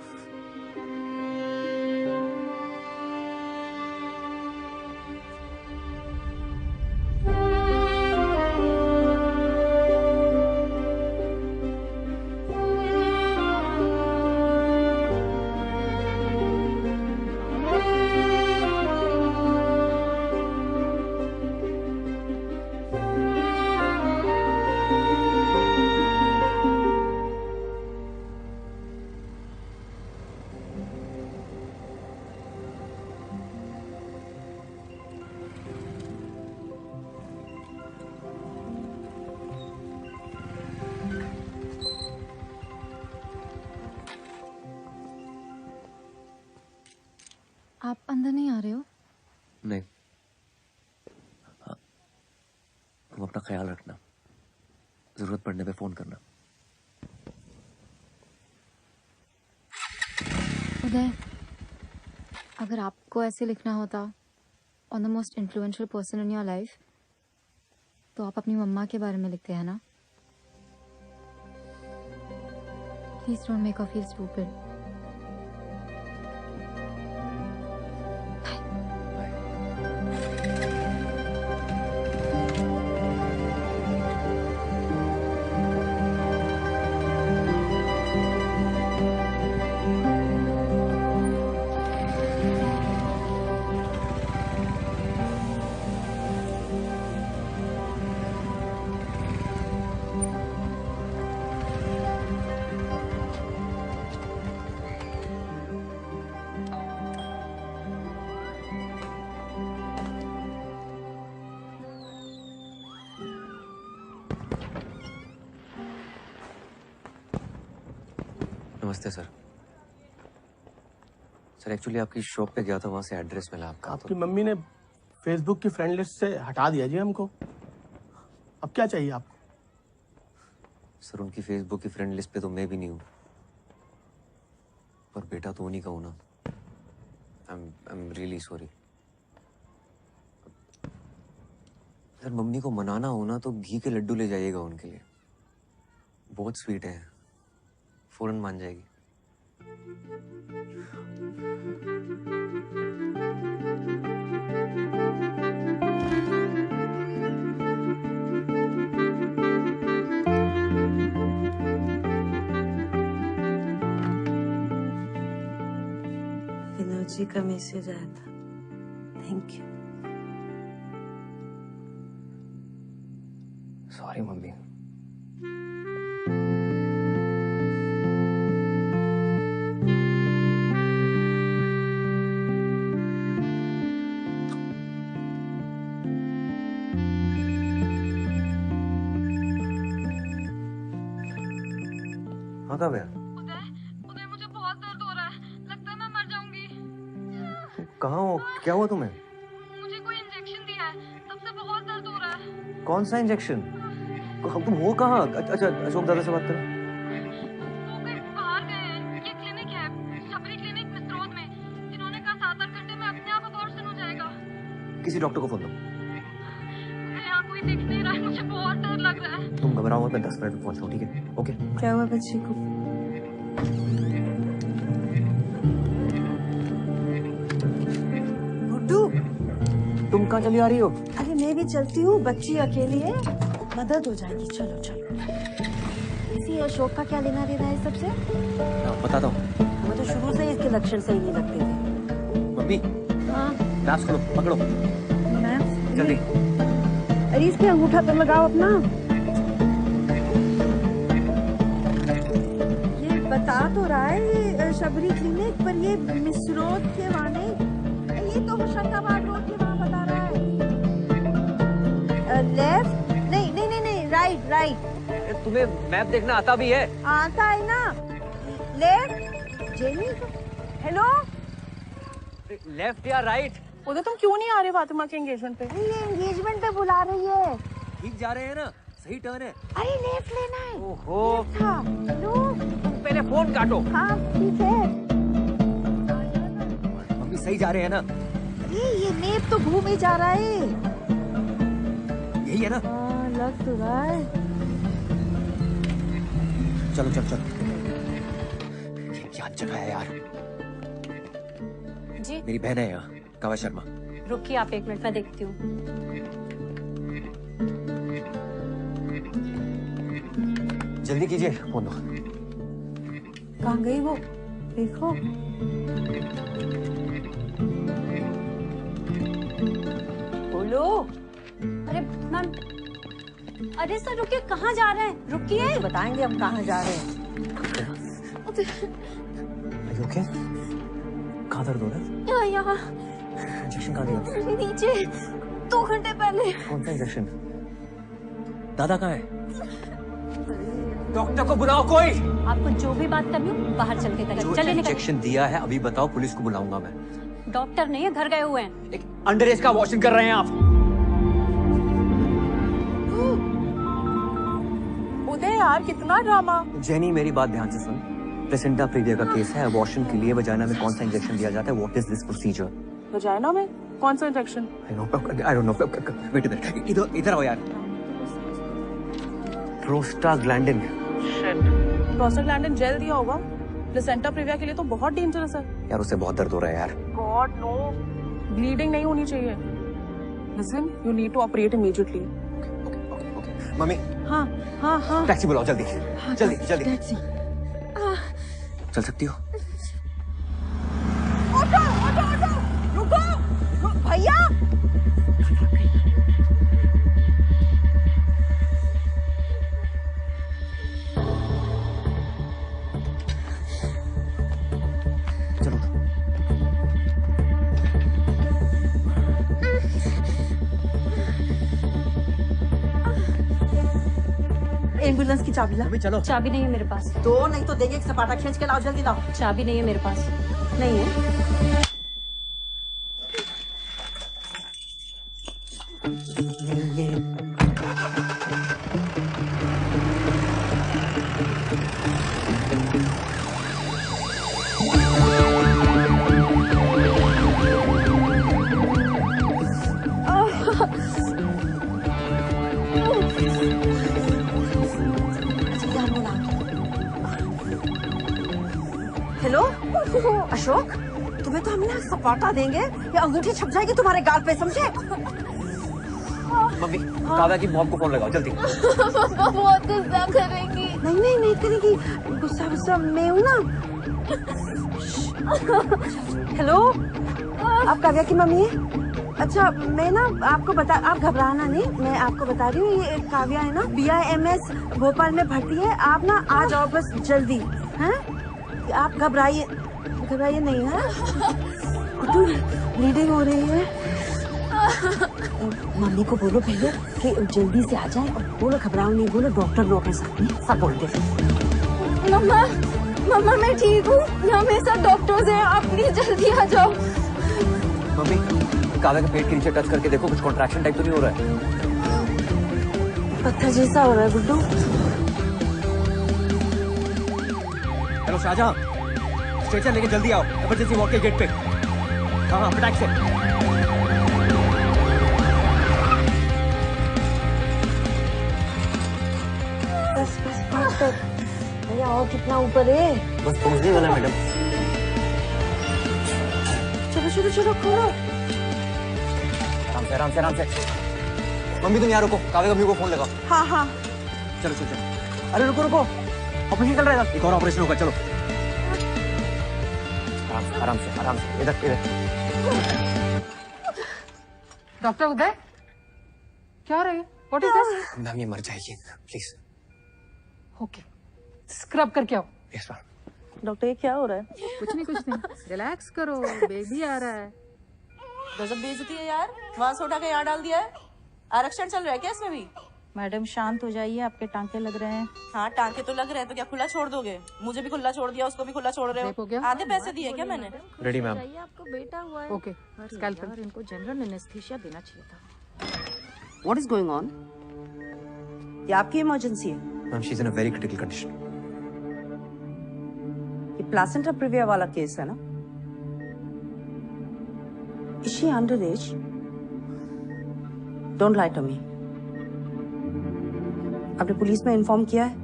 आप अंदर नहीं आ रहे हो? नहीं, तुम अपना ख्याल रखना, जरूरत पड़ने पे फोन करना। उदय, अगर आपको ऐसे लिखना होता on the most influential person in your life, तो आप अपनी मम्मा के बारे में लिखते हैं ना? Please don't make her feel stupid. नमस्ते सर। सर एक्चुअली आपकी शॉप पे गया था, वहां से एड्रेस मिला आपका। आपकी मम्मी ने फेसबुक की फ्रेंड लिस्ट से हटा दिया जी हमको। अब क्या चाहिए आपको? सर उनकी फेसबुक की फ्रेंड लिस्ट पे तो मैं भी नहीं हूँ, पर बेटा तो उन्हीं का हूँ ना। I am really sorry. Sir mummy को मनाना हो ना तो घी के लड्डू ले जाइएगा उनके लिए, बहुत स्वीट है, फौरन मान जाएगी। एनर्जी का मैसेज आया था, थैंक यू। Sorry mummy. हाँ कब है? उदय मुझे बहुत दर्द हो रहा है, लगता है मैं मर जाऊंगी। कहाँ हो? क्या हुआ तुम्हें? मुझे कोई इंजेक्शन दिया है, तब से बहुत दर्द हो रहा है। कौन सा इंजेक्शन? तुम हो कहाँ? अच्छा अशोक दादा से बात करो। वो कहीं बाहर गए हैं, ये क्लिनिक है, शबरी क्लिनिक मिसरोद में। इन्होंने कहा 7-8 घंटे में अपने आप अबॉर्शन हो जाएगा। किसी डॉक्टर को फोन दो। यहाँ कोई दिख नहीं रहा है, मुझे बहुत डर लग रहा है। तुम घबराओ मत, मैं 10 मिनट में पहुंचता हूँ, ठीक है? ओके। क्या हुआ बच्ची को? गुड्डू, तुम कहाँ चली आ रही हो? अरे मैं भी चलती हूँ, बच्ची अकेली है, मदद हो जाएगी। चलो चलो। इसी अशोक का क्या लेना देना है सबसे? बताता हूँ। हमें तो शुरू से ही इसके लक्षण सही नहीं लगते थे। मम्मी हाँ ग्लास खोलो, पकड़ो जल्दी। अरे इस पे अंगूठा तो लगाओ अपना। ये बता तो रहा है ये शबरी क्लिनिक, पर ये मिसरोद के वाने, ये तो होशंगाबाद रोड के वहाँ बता रहा है। लेफ्ट नहीं नहीं नहीं नहीं राइट राइट। तुम्हें मैप देखना आता भी है? आता है ना। लेफ्ट जेनी हेलो लेफ्ट या राइट? उधर तुम क्यों नहीं आ रहे फातिमा के एंगेजमेंट पे? ये एंगेजमेंट पे बुला रही है। ठीक जा रहे हैं ना? सही टर्न है। अरे लेफ्ट लेना है। ओहो हेलो पहले फोन काटो। हाँ ठीक है। मम्मी सही जा रहे हैं ना? ये मैप तो घूमे जा रहा है। यही है ना? हाँ लग तो रहा है। चलो चलो चलो। ये क्या जगह है यार? जी मेरी बहन है यहाँ, काव्या शर्मा। रुकिए आप 1 मिनट में देखती हूँ। जल्दी कीजिए फोन दो। कहाँ गई वो? देखो बोलो। अरे मैम, अरे सर रुकिए, कहाँ जा रहे हैं? रुकिए, बताएंगे हम कहाँ जा रहे हैं। ओके? कहाँ दर्द हो रहा है? यहाँ इंजेक्शन कहाँ दिया? नीचे 2 घंटे पहले। कौन सा इंजेक्शन? दादा कहाँ है? डॉक्टर को बुलाओ कोई। आपको जो भी बात करनी हो बाहर चल के करिए। चलिए निकल। इंजेक्शन दिया है अभी बताओ, पुलिस को बुलाऊंगा मैं। डॉक्टर नहीं है, घर गए हुए हैं। एक अंडर एज का वॉशिंग कर रहे हैं आप। उदय यार कितना ड्रामा। जेनी मेरी बात ध्यान से सुन। प्लेसेंटा प्रीविया का केस है। अबॉर्शन के लिए वजाइना में कौन सा इंजेक्शन दिया जाता है? What is this procedure? Vagina में कौन सा injection? I don't know. Wait इधर आओ यार। प्रोस्टाग्लैंडिन। प्रोस्टाग्लैंडिन जेल दिया होगा। प्लेसेंटा प्रीविया के लिए तो बहुत डेंजरस है यार, उसे बहुत दर्द हो रहा है यार। गॉड नो, ब्लीडिंग नहीं होनी चाहिए। Listen, you need to operate immediately. Mummy हाँ हाँ हाँ टैक्सी बुलाओ जल्दी। हाँ, जल्दी जल्दी। टैक्सी। चल सकती हो? ऑटो ऑटो ऑटो रुको भैया। एम्बुलेंस की चाबी ला। चलो। चाबी नहीं है मेरे पास। दो नहीं तो देंगे, एक सपाटा खींच के लाओ, जल्दी लाओ। चाबी नहीं है मेरे पास। नहीं है। हेलो अशोक, तुम्हें तो हमने सपाटा देंगे या अंगूठी छप जाएगी तुम्हारे गाल पे, समझे? मम्मी काव्या की मॉम को फोन लगाओ जल्दी। मम्मा बहुत गुस्सा करेंगी। नहीं नहीं नहीं करेगी, गुस्सा गुस्सा मैं हूँ ना। हेलो, आप काव्या की मम्मी है? अच्छा मैं ना आपको बता, आप घबराना नहीं, मैं आपको बता रही हूँ, ये काव्या है ना BIMS भोपाल में भर्ती है। आप ना आ जाओ बस जल्दी, हैं? आप घबराइए नहीं है। ब्लीडिंग हो रही है। मम्मी को बोलो भैया कि जल्दी से आ जाए, और बोलो घबराओ नहीं, बोलो डॉक्टर लोग हैं साथ में, सब बोलते हैं। मम्मा मम्मा मैं ठीक हूँ, यहाँ मेरे साथ डॉक्टर्स हैं, आप प्लीज जल्दी आ जाओ। मम्मी काव्या के पेट के नीचे टच करके देखो, कुछ कॉन्ट्रैक्शन टाइप तो नहीं हो रहा है? पत्थर जैसा हो रहा है गुड्डू। हेलो शाहजहां, स्ट्रेचर लेके जल्दी आओ, इमरजेंसी वार्ड के गेट पे। हाँ फटाक से। बस भैया और कितना ऊपर है? बस पहुंचने वाला मैडम। चलो चलो खोलो। आराम से। मम्मी तुम यहाँ रुको, काव्या का व्यू को फोन लगाओ। हाँ हाँ चलो। अरे रुको, ऑपरेशन चल रहा है, एक और ऑपरेशन होगा, चलो। आराम से, इधर। डॉक्टर उदय, क्या रहे? What is this? मैम ये मर जाएगी, प्लीज। ओके, स्क्रब करके आओ। Yes ma'am. डॉक्टर ये क्या हो रहा है? कुछ नहीं, रिलैक्स करो, बेबी आ रहा है। गजब बेइज्जती है यार, वहां से उठा के यहाँ डाल दिया है। आरक्षण चल रहा है क्या इसमें भी? मैडम शांत हो जाइए, आपके टांके लग रहे हैं। हाँ टांके तो लग रहे हैं, तो क्या खुला छोड़ दोगे? मुझे भी खुला छोड़ दिया, उसको भी खुला छोड़ रहे हो। आधे पैसे दिए क्या मैंने? Ready ma'am. आपको बेटा हुआ है। Okay, scalpel. इनको जनरल एनेस्थीसिया देना चाहिए था। What is going on? ये आपकी इमरजेंसी है? Ma'am she is in a very critical condition. ये प्लासेंटा प्रिविया वाला केस है ना? Is she underage? Don't lie to me. आपने पुलिस में इन्फॉर्म किया है?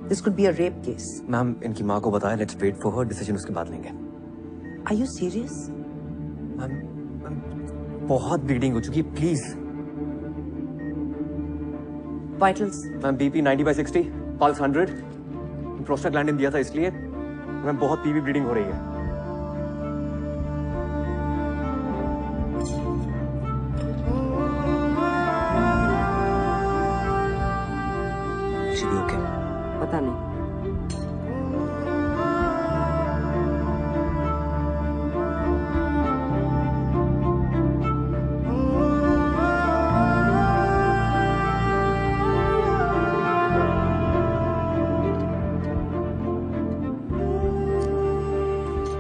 This could be a rape case. Ma'am इनकी माँ को बताया, let's wait for her decision, उसके बाद लेंगे। Are you serious? मैम बहुत ब्लीडिंग हो चुकी है, please. Vitals? Ma'am BP 90/60, pulse 100, prostaglandin दिया था इसलिए। मैम बहुत पीवी ब्लीडिंग हो रही है। ओके पता नहीं।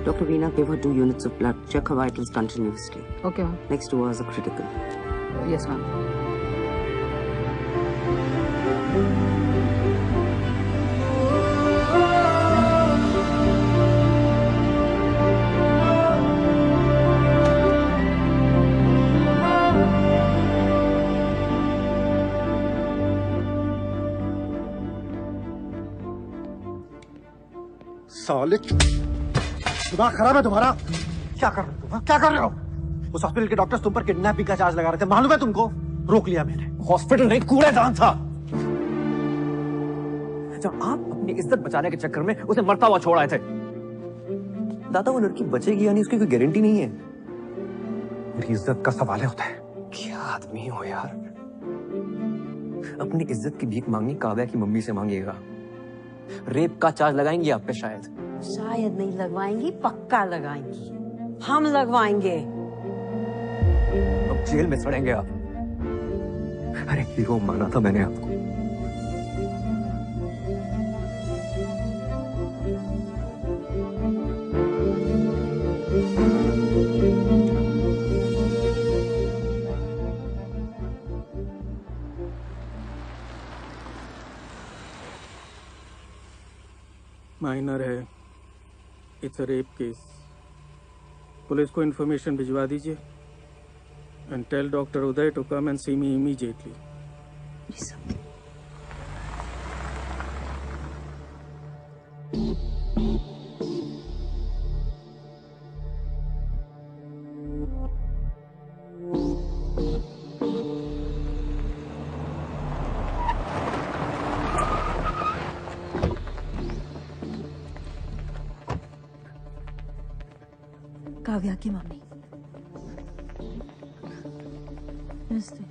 Dr. Veena gave her 2 units of blood. Check her vitals continuously. Okay, ma'am. Next 2 hours are critical. Yes, ma'am. साले दिमाग खराब है तुम्हारा? क्या कर रहे हो तुम? क्या कर रहे हो? उस हॉस्पिटल के डॉक्टर्स तुम पर किडनैपिंग का चार्ज लगा रहे थे, मालूम है तुमको? रोक लिया मैंने। हॉस्पिटल नहीं, कूड़ेदान था। जब आप अपनी इज्जत बचाने के चक्कर में उसे मरता हुआ छोड़ आए थे। दादा वो लड़की बचेगी यानी उसकी कोई गारंटी नहीं है। मेरी इज्जत का सवाल है होता है। क्या आदमी हो यार, अपनी इज्जत की भीख मांगनी काव्या की मम्मी से मांगिएगा। रेप का चार्ज लगाएंगी आप पे शायद। शायद नहीं लगवाएंगी, पक्का लगाएंगी। हम लगवाएंगे। अब जेल में सड़ेंगे आप। अरे हीरो माना था मैंने आपको। माइनर है, it's a rape case. Police को इन्फॉर्मेशन भिजवा दीजिए and tell doctor Uday to come and see me immediately. Kavya की मम्मी।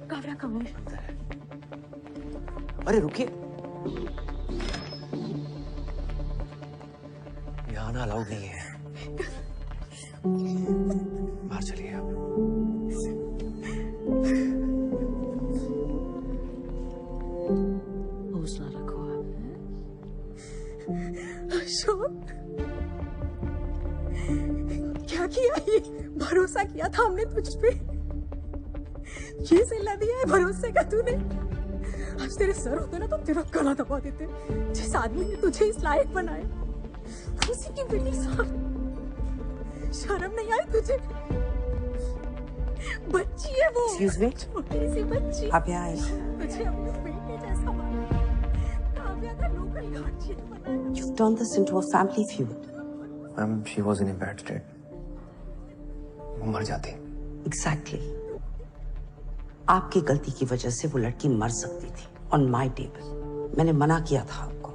काव्या कहाँ है? अरे रुकिए, यहाँ आना अलाउड नहीं है। बाहर चलिए आप। हौसला रखो आप। अशोक, क्या किया ये? भरोसा किया था हमने तुझ पे। ये सिला दिया है भरोसे का तूने। आज तेरे सर होते ना तो तेरा गला दबा देते। जिस आदमी ने तुझे इस लायक बनाया, उसी की बेटी साहब। शर्म नहीं आई तुझे? बच्ची है वो। Excuse me? छोटी सी बच्ची। आप यहाँ आए। तुझे अपने बेटे जैसा माना। काव्या का लोकल गार्जियन बनाया। You've turned this into a family feud. Ma'am she was in a bad state. वो मर जाती। Exactly. आपकी गलती की वजह से वो लड़की मर सकती थी ऑन माई टेबल। मैंने मना किया था आपको,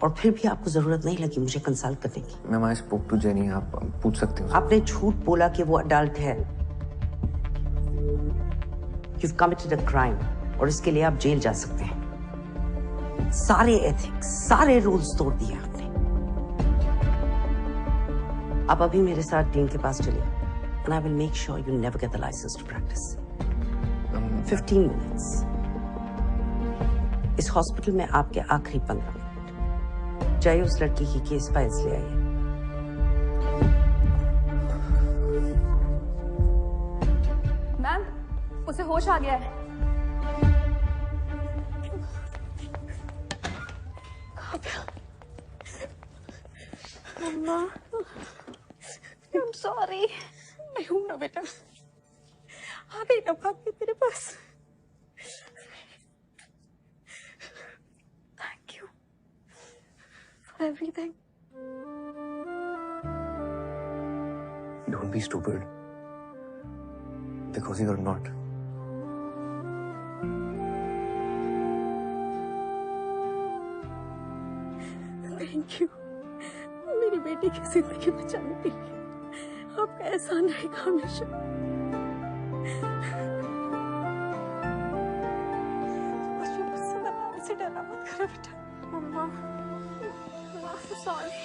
और फिर भी आपको जरूरत नहीं लगी मुझे कंसल्ट करने की। Ma'am I spoke to Jenny, आप पूछ सकते हो। आपने झूठ बोला कि वो अडल्ट है। You've committed a crime, और इसके लिए आप जेल जा सकते हैं। सारे एथिक्स, सारे रूल्स तोड़ दिए आपने। आप अभी मेरे साथ डीन के पास चलिए, and I will make sure you never get the license to practice. 15 minutes. इस हॉस्पिटल में आपके आखिरी 15 मिनट। जाइए उस लड़की की केस फाइल्स ले आइए। मैम, उसे होश आ गया है। मम्मा, I'm sorry। मैं हूं ना बेटा, आ गई ना भाग के तेरे पास। Thank you for everything। Don't be stupid. Because you're not. Thank you। मेरी बेटी की जिंदगी बचाने के लिए आपका एहसान रहेगा हमेशा। मुझे मुझसे बनाने से डरना मत करो बेटा। मम्मा, I'm sorry।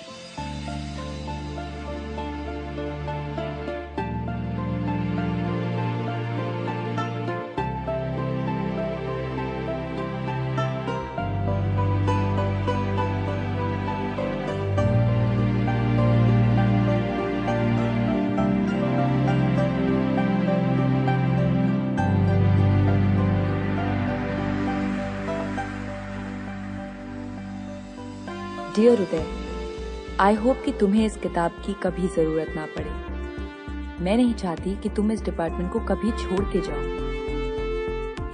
Dear Uday, I hope कि तुम्हें इस किताब की कभी जरूरत ना पड़े। मैं नहीं चाहती कि तुम इस डिपार्टमेंट को कभी छोड़ के जाओ।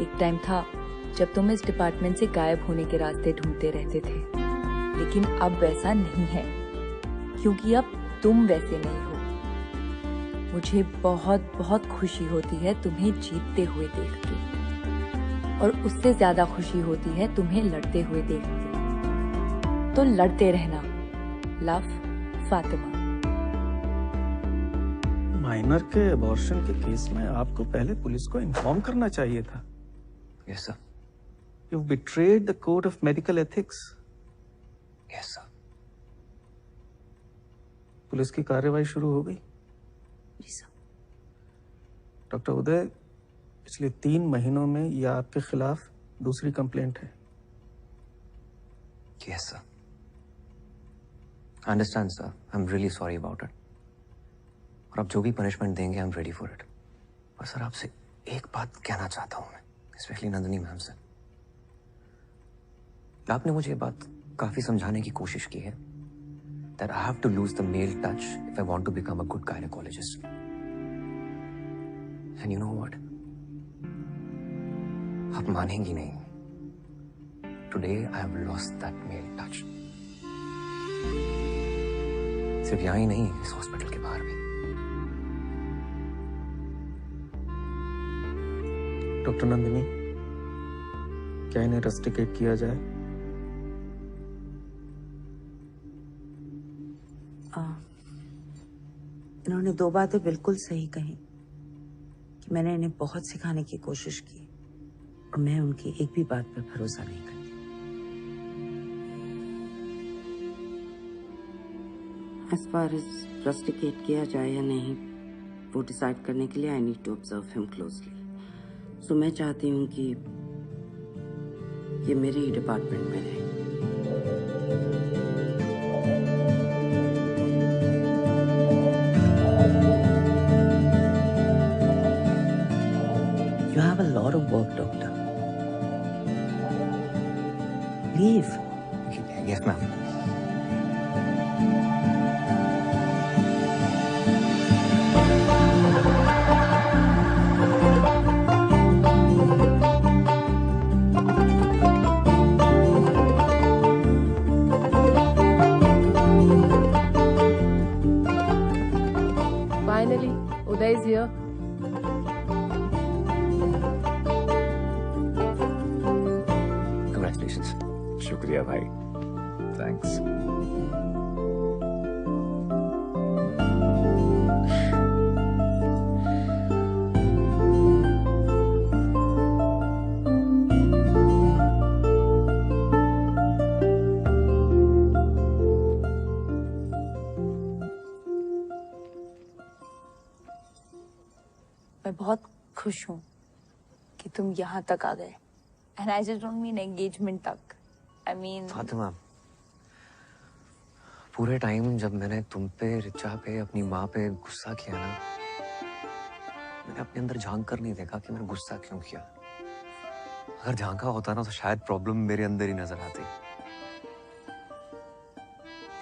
एक टाइम था जब तुम इस डिपार्टमेंट से गायब होने के रास्ते ढूंढते रहते थे, लेकिन अब वैसा नहीं है, क्योंकि अब तुम वैसे नहीं हो। मुझे बहुत बहुत खुशी होती है तुम्हें जीतते हुए देख के, और उससे ज्यादा खुशी होती है तुम्हें लड़ते हुए देख के। तो लड़ते रहना। लव, फातिमा। माइनर के अबॉर्शन के केस में आपको पहले पुलिस को इन्फॉर्म करना चाहिए था। Yes, sir. You've betrayed the code of medical ethics. Yes, sir. Police की कार्रवाई शुरू हो गई। जी सर। डॉक्टर उदय, पिछले 3 महीनों में यह आपके खिलाफ दूसरी कंप्लेंट है। Yes, sir. I understand, sir. I'm really sorry about it. और आप जो भी पनिशमेंट देंगे, I'm ready for it. और सर, आपसे एक बात कहना चाहता हूँ मैं, स्पेशली नंदिनी मैम से। आपने मुझे ये बात काफी समझाने की कोशिश की है that I have to lose the male touch if I want to become a good gynecologist. And you know what? आप मानेंगी नहीं। Today I have lost that male touch. सिर्फ यहाँ ही नहीं, इस हॉस्पिटल के बाहर भी। डॉक्टर नंदिनी, क्या इन्हें रस्टिकेट किया जाए? इन्होंने 2 बातें बिल्कुल सही कही कि मैंने इन्हें बहुत सिखाने की कोशिश की और मैं उनकी एक भी बात पर भरोसा नहीं करती। As far as रस्टिकेट किया जाए या नहीं, वो डिसाइड करने के लिए I need to observe him closely. So मैं चाहती हूँ कि ये मेरे ही डिपार्टमेंट में रहे। You have a lot of work, doctor. Leave. Yes, ma'am. Finally, Uday is here. Congratulations. शुक्रिया भाई। थैंक्स। मैं बहुत खुश हूँ कि कि तुम यहाँ तक आ गए। And I just don't mean engagement तक, आई मीन फातिमा, पूरे टाइम जब मैंने तुम पे, रिचा पे, अपनी माँ पे गुस्सा किया ना, मैंने अपने अंदर झांक कर नहीं देखा कि मैंने गुस्सा क्यों किया। अगर झांका होता ना तो शायद प्रॉब्लम मेरे अंदर ही नजर आती।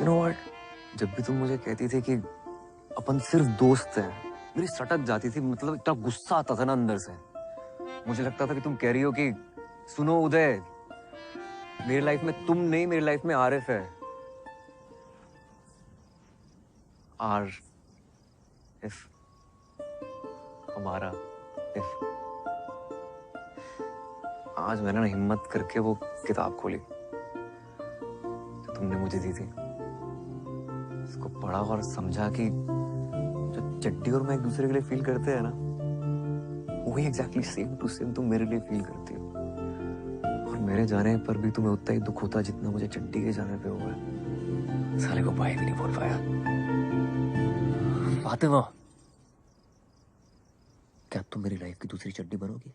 यू नो व्हाट, जब भी तुम मुझे कहती थी कि अपन सिर्फ दोस्त हैं, मेरी सटक जाती थी। मतलब इतना गुस्सा आता था ना अंदर से। मुझे लगता था कि तुम कह रही हो कि सुनो उदय, मेरी लाइफ में तुम नहीं, मेरी लाइफ में आरिफ है। इफ हमारा इफ। आज मैंने ना हिम्मत करके वो किताब खोली जो तुमने मुझे दी थी, उसको पढ़ा और समझा कि जो चड्डी और मैं एक दूसरे के लिए फील करते हैं ना, वही एग्जैक्टली सेम टू सेम तुम मेरे लिए फील करती हो। और मेरे जाने पर भी तुम्हें उतना ही दुख होता जितना मुझे चड्डी के जाने पे हुआ है। साले को भाई भी नहीं बोल पाया। फातिमा, क्या तुम मेरी लाइफ की दूसरी चड्डी बनोगी?